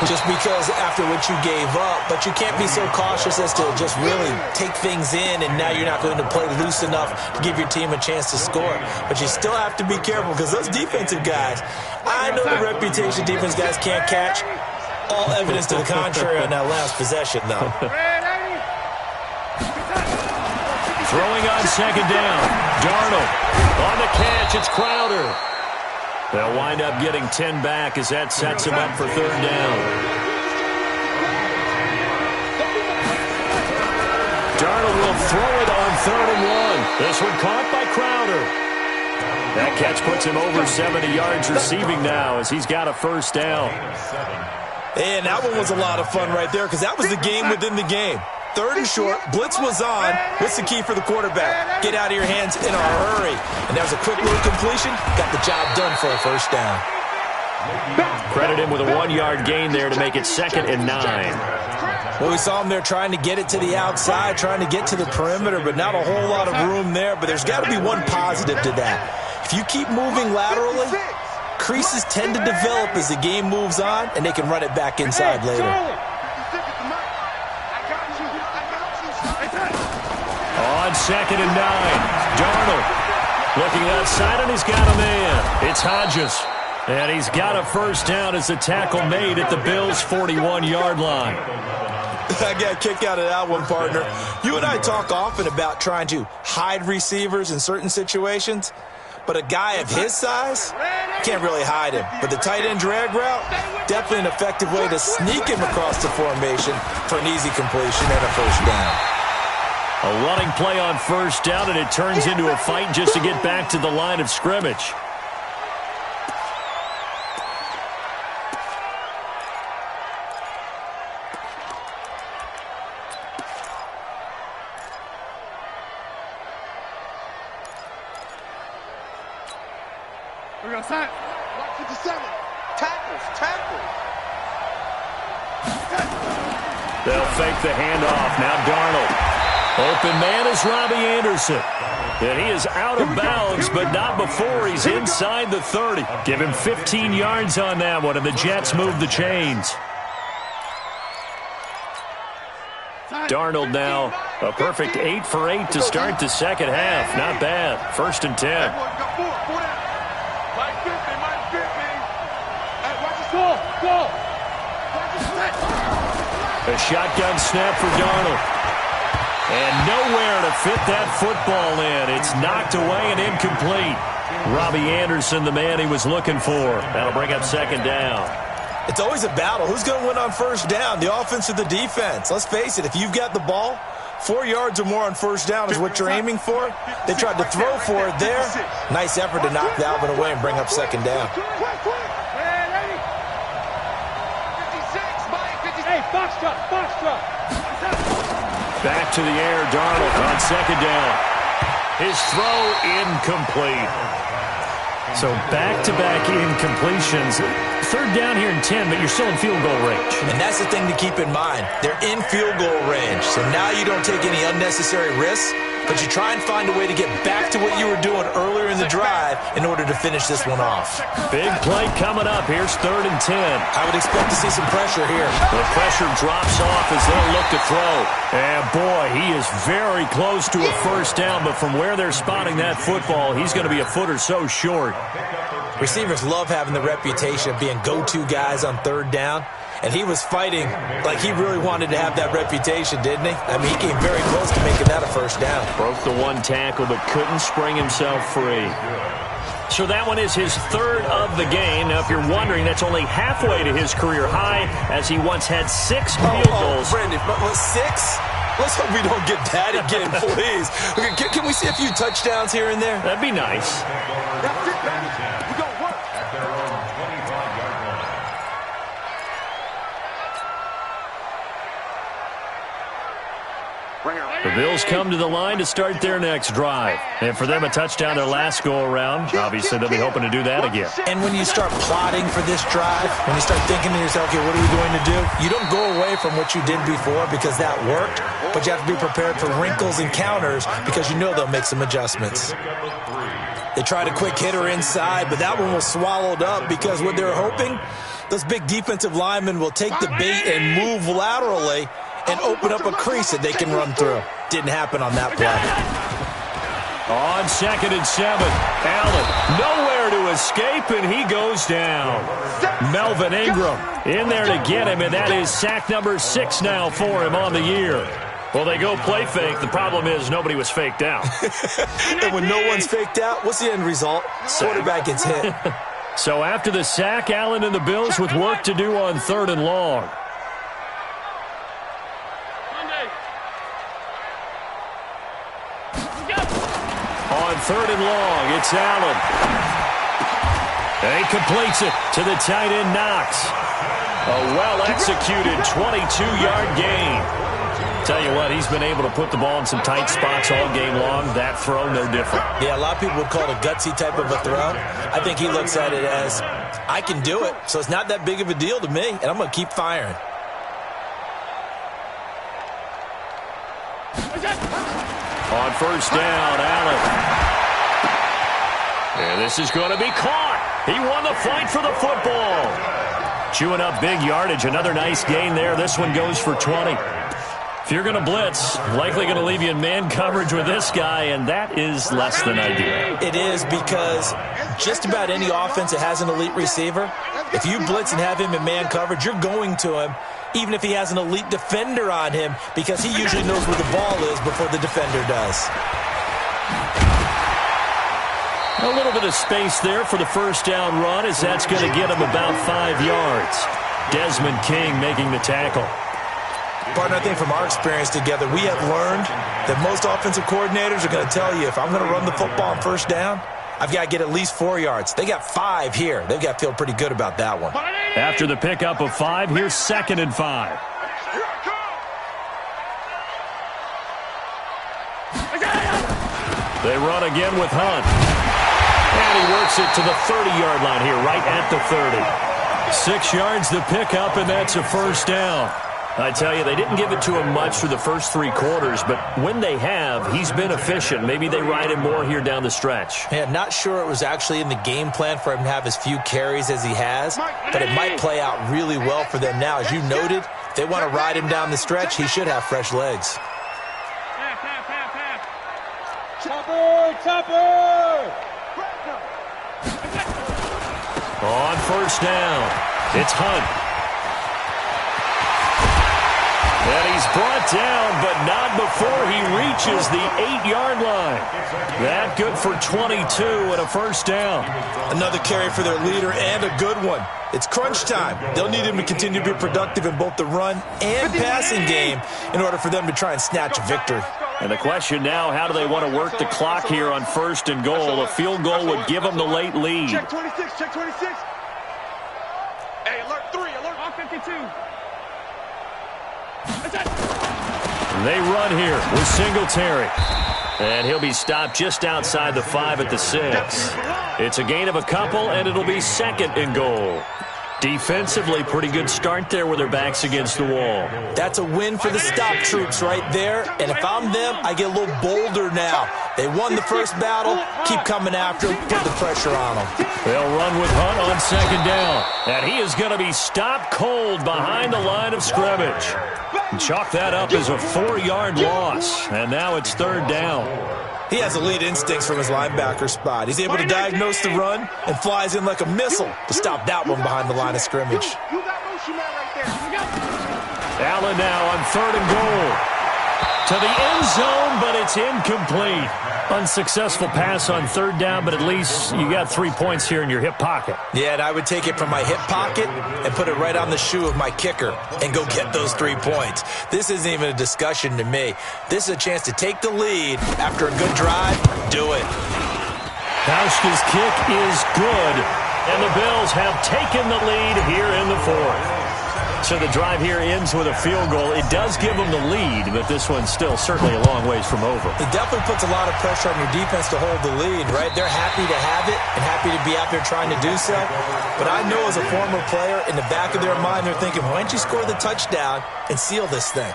just because after what you gave up, but you can't be so cautious as to just really take things in, and now you're not going to play loose enough to give your team a chance to score. But you still have to be careful because those defensive guys, I know the reputation defense guys can't catch. All evidence to the contrary on that last possession, though. Throwing on 2nd down. Darnold on the catch. It's Crowder. They'll wind up getting 10 back as that sets him up for 3rd down. Darnold will throw it on 3rd and 1. This one caught by Crowder. That catch puts him over 70 yards receiving now as he's got a 1st down. And that one was a lot of fun right there because that was the game within the game. 3rd and short, blitz was on. What's the key for the quarterback? Get out of your hands in a hurry. And that was a quick little completion. Got the job done for a 1st down. Credit him with a 1-yard gain there to make it 2nd and 9. Well, we saw him there trying to get it to the outside, trying to get to the perimeter, but not a whole lot of room there. But there's got to be one positive to that. If you keep moving laterally, creases tend to develop as the game moves on, and they can run it back inside later. On 2nd and 9, Darnold looking outside, and he's got a man. It's Hodges, and he's got a 1st down as the tackle made at the Bills' 41-yard line. I got a kick out of that one, partner. You and I talk often about trying to hide receivers in certain situations, but a guy of his size can't really hide him. But the tight end drag route, definitely an effective way to sneak him across the formation for an easy completion and a 1st down. A running play on 1st down, and it turns into a fight just to get back to the line of scrimmage. We're going to sign. 57. Tackles. They'll fake the handoff. Now Darnold. Open man is Robbie Anderson. And he is out of bounds, but not before he's inside the 30. Give him 15 yards on that one, and the Jets move the chains. Darnold now a perfect 8 for 8 to start the second half. Not bad. 1st and 10. A shotgun snap for Darnold. And nowhere to fit that football in. It's knocked away and incomplete. Robbie Anderson, the man he was looking for. That'll bring up 2nd down. It's always a battle. Who's going to win on 1st down, the offense or the defense? Let's face it, if you've got the ball, 4 yards or more on 1st down is what you're aiming for. They tried to throw for it there. Nice effort to knock Dalvin away and bring up 2nd down. Back to the air, Darnold on 2nd down. His throw incomplete. So back-to-back incompletions. 3rd down here and 10, but you're still in field goal range. And that's the thing to keep in mind. They're in field goal range. So now you don't take any unnecessary risks, but you try and find a way to get back to what you were doing earlier in the drive in order to finish this one off. Big play coming up. Here's 3rd and 10. I would expect to see some pressure here. The pressure drops off as they'll look to throw. And boy, he is very close to a 1st down, but from where they're spotting that football, he's going to be a foot or so short. Receivers love having the reputation of being go-to guys on 3rd down. And he was fighting like he really wanted to have that reputation, didn't he? I mean, he came very close to making that a 1st down. Broke the 1 tackle, but couldn't spring himself free. So that one is his 3rd of the game. Now, if you're wondering, that's only halfway to his career high, as he once had 6 field goals. Brandon, but 6? Let's hope we don't get that again, please. Okay, can we see a few touchdowns here and there? That'd be nice. That's it, baby. We're going to work. At their own 25-yard line. The Bills come to the line to start their next drive. And for them, a touchdown their last go-around. Obviously, they'll be hoping to do that again. And when you start plotting for this drive, when you start thinking to yourself, okay, what are we going to do? You don't go away from what you did before because that worked, but you have to be prepared for wrinkles and counters because you know they'll make some adjustments. They tried a quick hitter inside, but that one was swallowed up because what they're hoping, those big defensive linemen will take the bait and move laterally and open up a crease that they can run through. Didn't happen on that play. On 2nd and 7, Allen nowhere to escape, and he goes down. Melvin Ingram in there to get him, and that is sack number 6 now for him on the year. Well, they go play fake. The problem is nobody was faked out. And when no one's faked out, what's the end result? Quarterback gets hit. So after the sack, Allen and the Bills with work to do on 3rd and long. On 3rd and long, it's Allen. And he completes it to the tight end, Knox. A well-executed 22-yard gain. Tell you what, he's been able to put the ball in some tight spots all game long. That throw, no different. Yeah, a lot of people would call it a gutsy type of a throw. I think he looks at it as, I can do it, so it's not that big of a deal to me, and I'm going to keep firing. On 1st down, Allen. And this is going to be caught. He won the fight for the football. Chewing up big yardage. Another nice gain there. This one goes for 20. If you're going to blitz, likely going to leave you in man coverage with this guy, and that is less than ideal. It is because just about any offense that has an elite receiver, if you blitz and have him in man coverage, you're going to him, even if he has an elite defender on him, because he usually knows where the ball is before the defender does. A little bit of space there for the 1st down run, as that's going to get him about 5 yards. Desmond King making the tackle. Partner, I think from our experience together, we have learned that most offensive coordinators are going to tell you, if I'm going to run the football on 1st down, I've got to get at least 4 yards. They got 5 here. They've got to feel pretty good about that one. After the pickup of 5, here's 2nd and 5. They run again with Hunt. And he works it to the 30-yard line here, right at the 30. 6 yards the pickup, and that's a 1st down. I tell you, they didn't give it to him much for the first 3 quarters, but when they have, he's been efficient. Maybe they ride him more here down the stretch. Yeah, not sure it was actually in the game plan for him to have as few carries as he has, but it might play out really well for them now. As you noted, If they want to ride him down the stretch, he should have fresh legs. Chopper! On first down, it's Hunt. And he's brought down, but not before he reaches the 8-yard line. That good for 22 and a first down. Another carry for their leader and a good one. It's crunch time. They'll need him to continue to be productive in both the run and passing game in order for them to try and snatch a victory. And the question now, how do they want to work the clock here on first and goal? A field goal would give them the late lead. Check 26, check 26. Hey, alert 3, alert on 52. They run here with Singletary. And he'll be stopped just outside the 5 at the 6. It's a gain of a couple, and it'll be second and goal. Defensively, pretty good start there with their backs against the wall. That's a win for the stop troops right there. And if I'm them, I get a little bolder now. They won the first battle. Keep coming after them. Put the pressure on them. They'll run with Hunt on second down. And he is going to be stopped cold behind the line of scrimmage. Chalk that up as a 4-yard loss. And now it's third down. He has elite instincts from his linebacker spot. He's able to diagnose the run and flies in like a missile to stop that one behind the line of scrimmage. You got motion man right there. Allen now on third and goal. To the end zone, but it's incomplete. Unsuccessful pass on third down, but at least you got 3 points here in your hip pocket. Yeah, and I would take it from my hip pocket and put it right on the shoe of my kicker and go get those 3 points. This isn't even a discussion to me. This is a chance to take the lead after a good drive. Do it. Hauschka's kick is good, and the Bills have taken the lead here in the fourth. So the drive here ends with a field goal. It does give them the lead, but this one's still certainly a long ways from over. It definitely puts a lot of pressure on your defense to hold the lead, right? They're happy to have it and happy to be out there trying to do so. But I know as a former player, in the back of their mind, they're thinking, why don't you score the touchdown and seal this thing?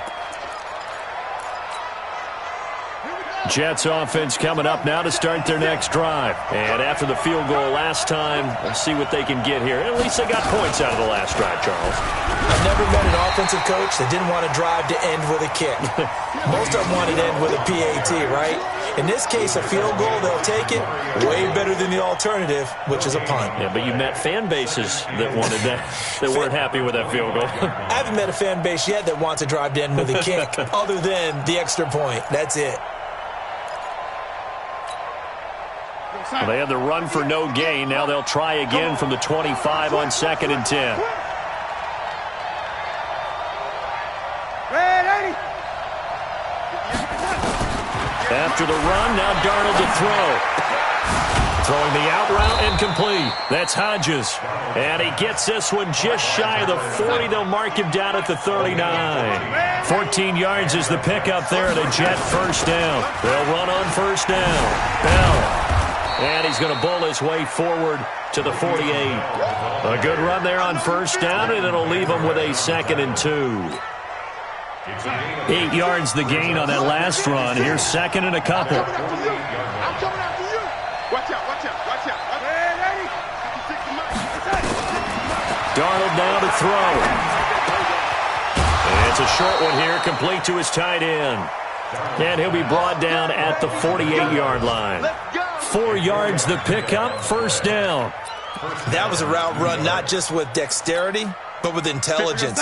Jets offense coming up now to start their next drive. And after the field goal last time, let's see what they can get here. At least they got points out of the last drive, Charles. I've never met an offensive coach that didn't want to drive to end with a kick. Most of them wanted to end with a PAT, right? In this case, a field goal, they'll take it. Way better than the alternative, which is a punt. Yeah, but you met fan bases that wanted that, that weren't happy with that field goal. I haven't met a fan base yet that wants to drive to end with a kick, other than the extra point. That's it. Well, they had the run for no gain. Now they'll try again from the 25 on 2nd and 10. After the run, now Darnold to throw. Throwing the out route and complete. That's Hodges. And he gets this one just shy of the 40. They'll mark him down at the 39. 14 yards is the pickup there at a Jet first down. They'll run on first down. Bell. And he's going to bull his way forward to the 48. A good run there on first down, and it'll leave him with a 2nd and 2. 8 yards the gain on that last run. Here's 2nd and a couple. I'm coming after you. Watch out, watch out, watch out. Darnold now to throw. And it's a short one here, complete to his tight end. And he'll be brought down at the 48-yard line. 4 yards the pickup, first down. That was a route run not just with dexterity, but with intelligence.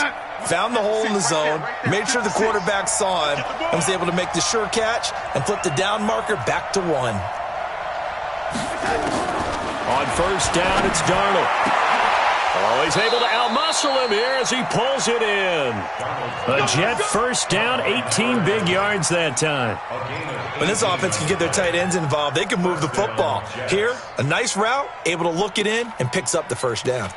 Found the hole in the zone, made sure the quarterback saw him, and was able to make the sure catch and flip the down marker back to 1. On first down, it's Darnold. Oh, he's able to outmuscle him here as he pulls it in. A Jet first down, 18 big yards that time. When this offense can get their tight ends involved, they can move the football. Here, a nice route, able to look it in, and picks up the first down.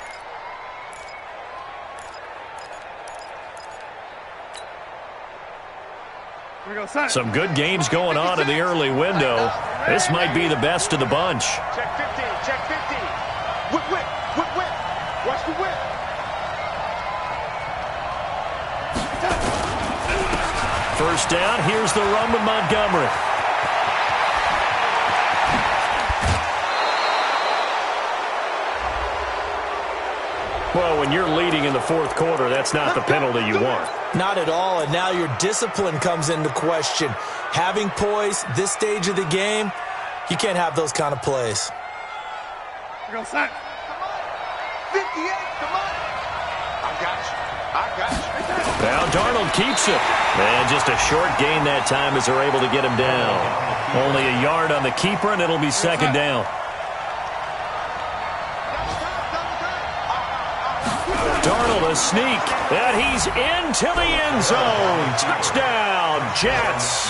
Some good games going on in the early window. This might be the best of the bunch. Check 15, check 15. Whip, whip, whip, whip. Watch the whip. First down, here's the run with Montgomery. Well, when you're leading in the fourth quarter, that's not the penalty you want. Not at all, and now your discipline comes into question. Having poise this stage of the game, you can't have those kind of plays. We're going to set. 58, come on. I got you. Now Darnold keeps it. And just a short gain that time as they're able to get him down. Only a yard on the keeper, and it'll be second down. Darnold a sneak, and he's into the end zone. Touchdown, Jets.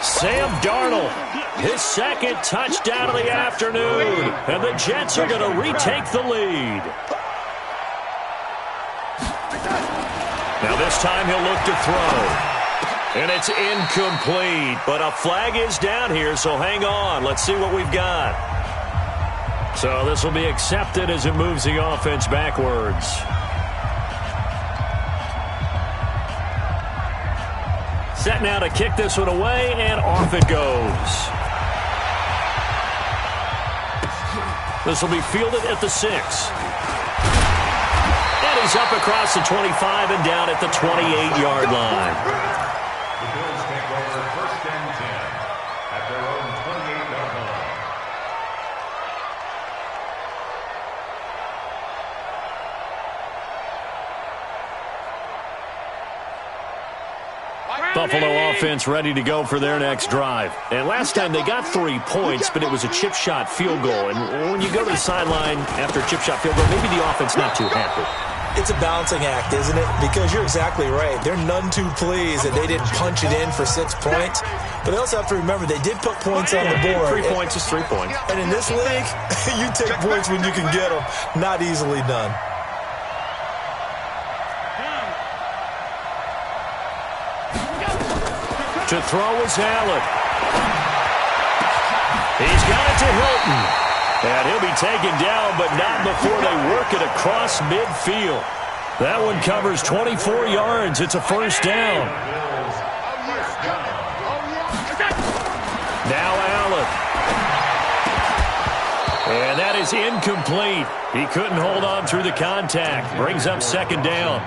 Sam Darnold, his second touchdown of the afternoon. And the Jets are going to retake the lead. Now this time he'll look to throw. And it's incomplete. But a flag is down here, so hang on. Let's see what we've got. So this will be accepted as it moves the offense backwards. Set now to kick this one away, and off it goes. This will be fielded at the 6. And he's up across the 25 and down at the 28-yard line. The Bills take over first and 10 at their own 28-yard line. Buffalo offense ready to go for their next drive. And last time they got 3 points, but it was a chip shot field goal. And when you go to the sideline after a chip shot field goal, maybe the offense not too happy. It's a balancing act, isn't it? Because you're exactly right. They're none too pleased that they didn't punch it in for 6 points. But they also have to remember they did put points on the board. 3 points is 3 points. And in this league, you take points when you can get them. Not easily done. To throw is Allen. He's got it to Hilton. And he'll be taken down, but not before they work it across midfield. That one covers 24 yards. It's a first down. Now Allen. And that is incomplete. He couldn't hold on through the contact. Brings up second down.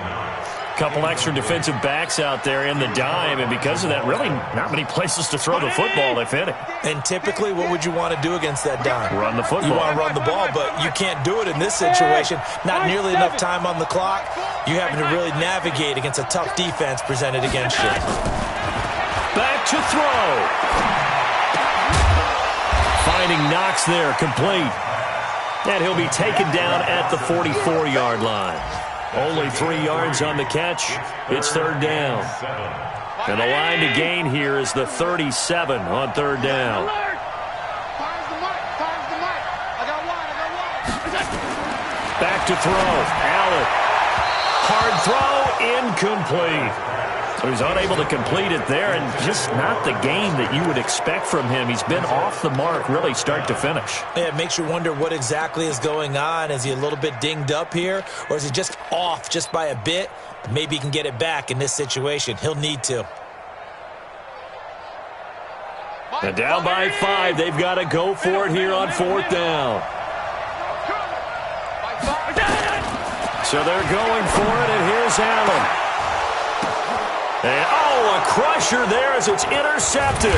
Couple extra defensive backs out there in the dime, and because of that, really not many places to throw the football, if any. And typically, what would you want to do against that dime? Run the football. You want to run the ball, but you can't do it in this situation. Not nearly enough time on the clock. You having to really navigate against a tough defense presented against you. Back to throw. Finding Knox there, complete. And he'll be taken down at the 44-yard line. Only 3 yards on the catch. It's third down. And the line to gain here is the 37 on third down. Back to throw. Allen. Hard throw. Incomplete. He was unable to complete it there, and just not the game that you would expect from him. He's been off the mark really start to finish. Yeah, it makes you wonder what exactly is going on. Is he a little bit dinged up here, or is he just off just by a bit? Maybe he can get it back in this situation. He'll need to. And down by 5. They've got to go for it here on fourth down. So they're going for it, and here's Allen. And, a crusher there as it's intercepted.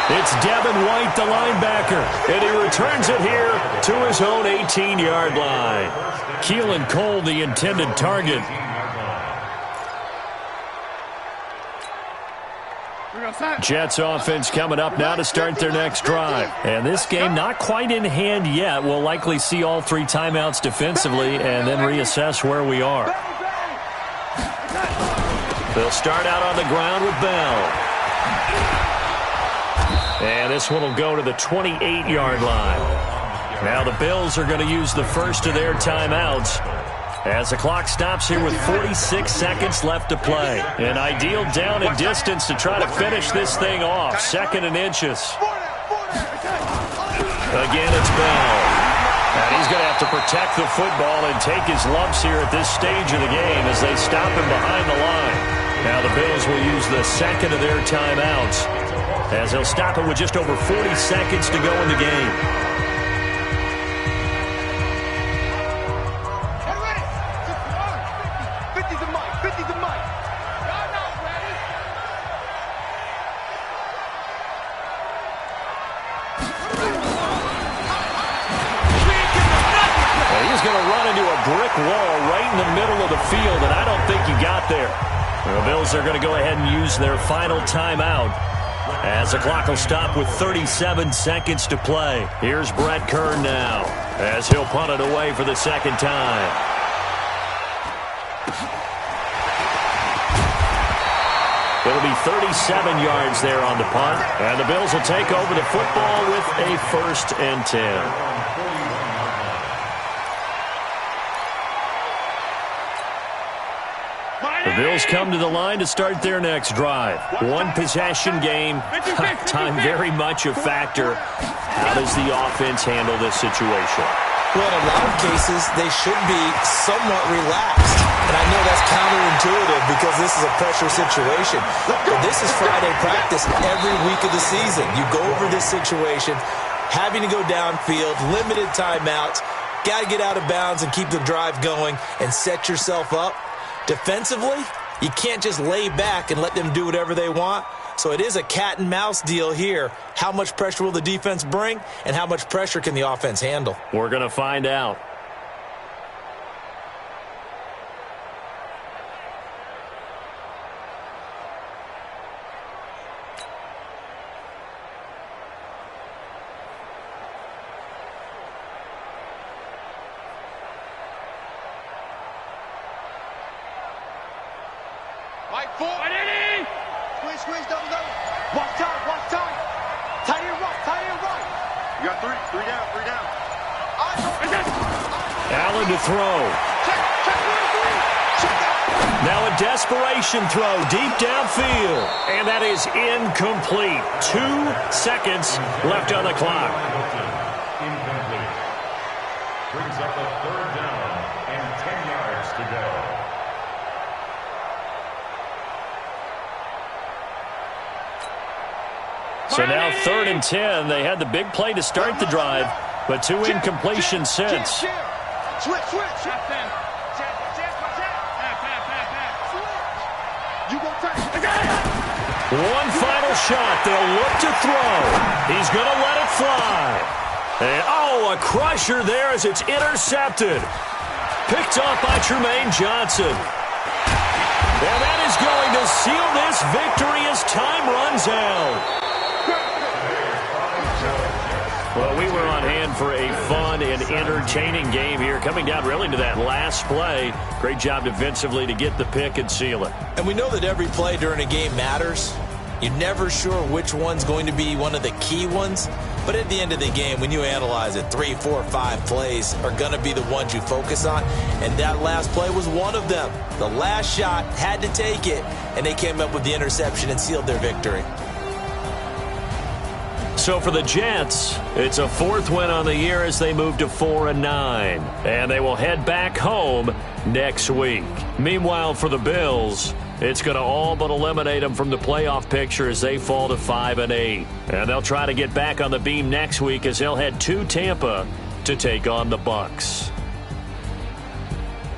It's Devin White, the linebacker, and he returns it here to his own 18-yard line. Keelan Cole, the intended target. Jets offense coming up now to start their next drive. And this game not quite in hand yet. We'll likely see all 3 timeouts defensively and then reassess where we are. They'll start out on the ground with Bell. And this one will go to the 28-yard line. Now the Bills are going to use the first of their timeouts as the clock stops here with 46 seconds left to play. An ideal down and distance to try to finish this thing off. 2nd and inches. Again, it's Bell. And he's going to have to protect the football and take his lumps here at this stage of the game as they stop him behind the line. Now the Bills will use the second of their timeouts as they'll stop it with just over 40 seconds to go in the game. was going to run into a brick wall right in the middle of the field, and I don't think he got there. The Bills are going to go ahead and use their final timeout as the clock will stop with 37 seconds to play. Here's Brett Kern now as he'll punt it away for the second time. It'll be 37 yards there on the punt, and the Bills will take over the football with a 1st and 10. The Bills come to the line to start their next drive. One possession game, time very much a factor. How does the offense handle this situation? Well, in a lot of cases, they should be somewhat relaxed. And I know that's counterintuitive because this is a pressure situation. But this is Friday practice every week of the season. You go over this situation, having to go downfield, limited timeouts, got to get out of bounds and keep the drive going and set yourself up. Defensively, you can't just lay back and let them do whatever they want. So it is a cat and mouse deal here. How much pressure will the defense bring, and how much pressure can the offense handle? We're going to find out. Right foot. Squeeze, double. Watch time. Tight end right. You got three down. Allen to throw. Now a desperation throw deep downfield. And that is incomplete. 2 seconds left on the clock. Incomplete. Brings up a 3rd down and 10 yards to go. So now 3rd and 10. They had the big play to start the drive, but 2 incompletions since. Switch. You go first. One final shot. They'll look to throw. He's going to let it fly. And, a crusher there as it's intercepted. Picked off by Trumaine Johnson. And that is going to seal this victory as time runs out. Well, we were on hand for a fun and entertaining game here, coming down really to that last play. Great job defensively to get the pick and seal it. And we know that every play during a game matters. You're never sure which one's going to be one of the key ones. But at the end of the game, when you analyze it, 3, 4, 5 plays are going to be the ones you focus on. And that last play was one of them. The last shot had to take it, and they came up with the interception and sealed their victory. So for the Jets, it's a 4th win on the year as they move to 4-9. And they will head back home next week. Meanwhile, for the Bills, it's going to all but eliminate them from the playoff picture as they fall to 5-8. And they'll try to get back on the beam next week as they'll head to Tampa to take on the Bucs.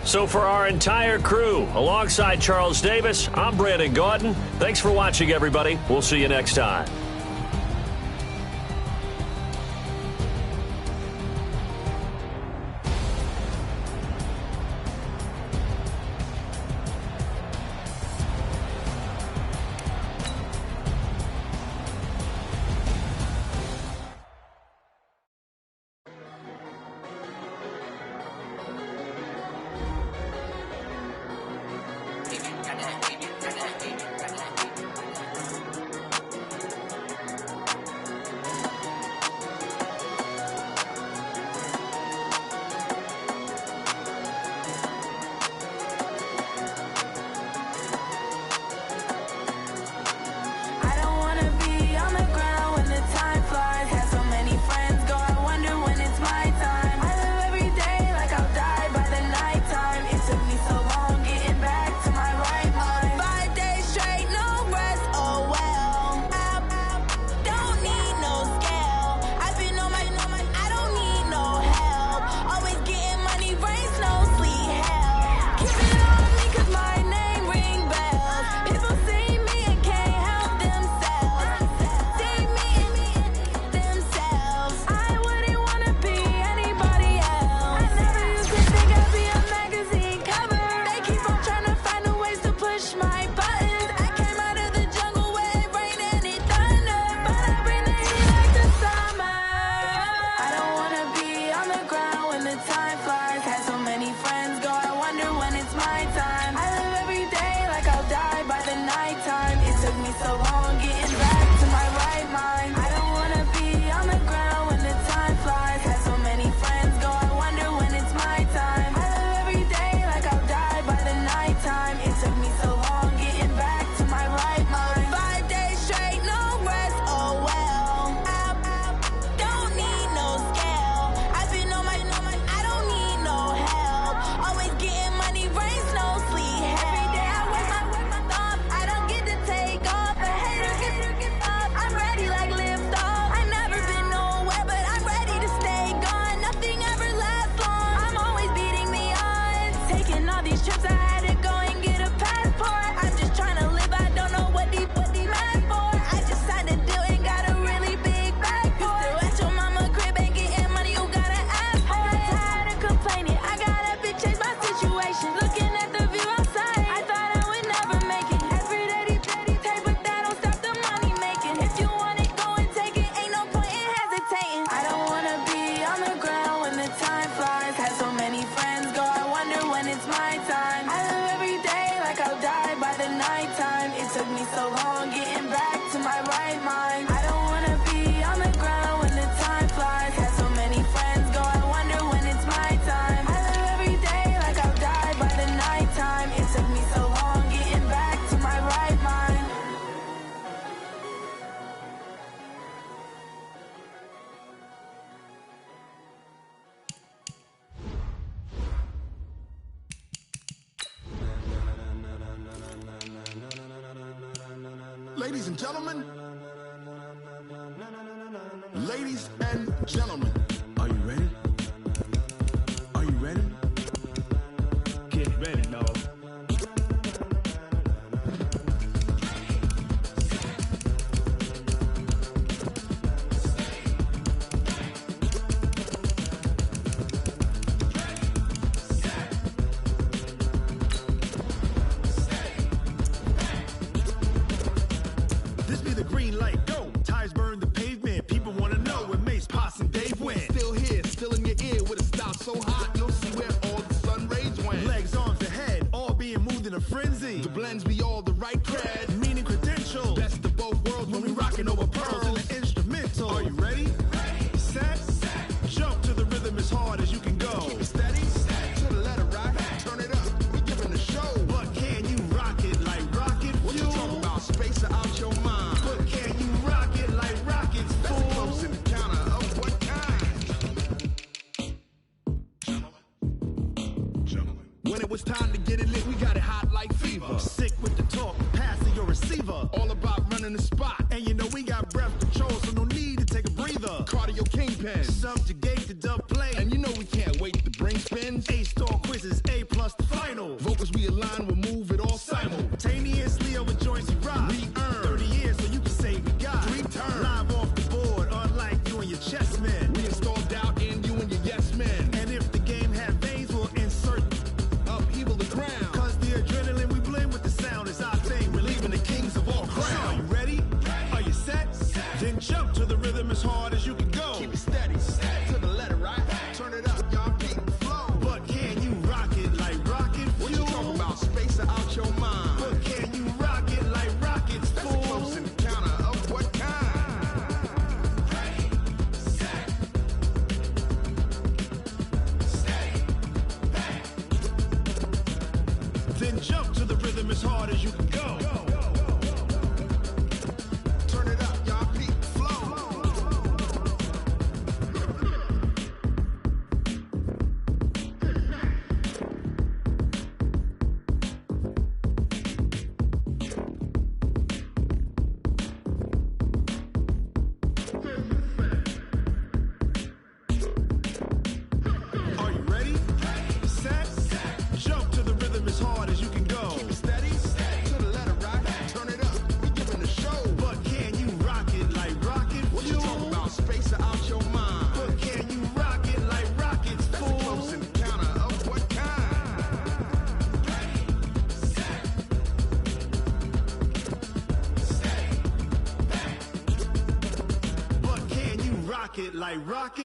So for our entire crew, alongside Charles Davis, I'm Brandon Gaudin. Thanks for watching, everybody. We'll see you next time. mind. I don't wanna be on the ground when the time flies. Had so many friends go, I wonder when it's my time. I live every day like I'll die by the nighttime. It took me so long getting back to my right mind. Ladies and gentlemen, ladies and gentlemen, are you ready? Are you ready? Get ready, dog. This be the green light, go. Tires burn the pavement. People wanna know where Mace, Posse, and Dave went. Still here, still in your ear with a style so hot, you'll see where all the sun rays went. Legs, arms, and head, all being moved in a frenzy. The blends be all the right cred, meaning credentials. Best of both worlds when we rockin' over pearls in the instrumental. Are you ready? Set, jump to the rhythm as hard as you can go. Keep it steady, to the letter right, turn it up, we giving the show. But can you rock it like rocket fuel? What you talking about, space out your mind? But can you rock it like rockets, fool? That's close in the counter of what kind? Gentlemen. When it was time to get it lit, we got it hot like fever. Sick with the talk, passing your receiver. All about running the spot. And you know we got breath control, so no need to take a breather. Cardio kingpin, subjugate the dub play. And you know we can't wait to bring spins. A-star quizzes, A+ the final. Vocals we align, we'll move it all simultaneously over joints we rock. We earn 30 years, so you can say we got 3 turns. Live off the board, unlike you and your chess men. We install doubt in you and your yes men. And if the game had veins, we'll insert upheaval the ground. Cause the adrenaline we blend with the sound is our thing. We're leaving the kings of all crowns. So are you ready? Are you set? Then jump to the rhythm as hard as you can go. Keep it steady, to the letter right. Turn it up, y'all keep the flow. But can you rock it like rocket fuel? What you talking about, space out your mind? But can you rock it like rockets, fool? That's close in the counter of what kind? Then jump to the rhythm as hard as you can go. Turn it up, y'all peak flow. Are you ready? Set, jump to the rhythm as hard as you can go. Keep it steady, to the letter right. Turn it up, we giving the show. But can you rock it like rocket fuel? What you talking about, space out your mind? But can you rock it like rockets, fool? That's close in the counter of what kind? But can you rock it like rocket?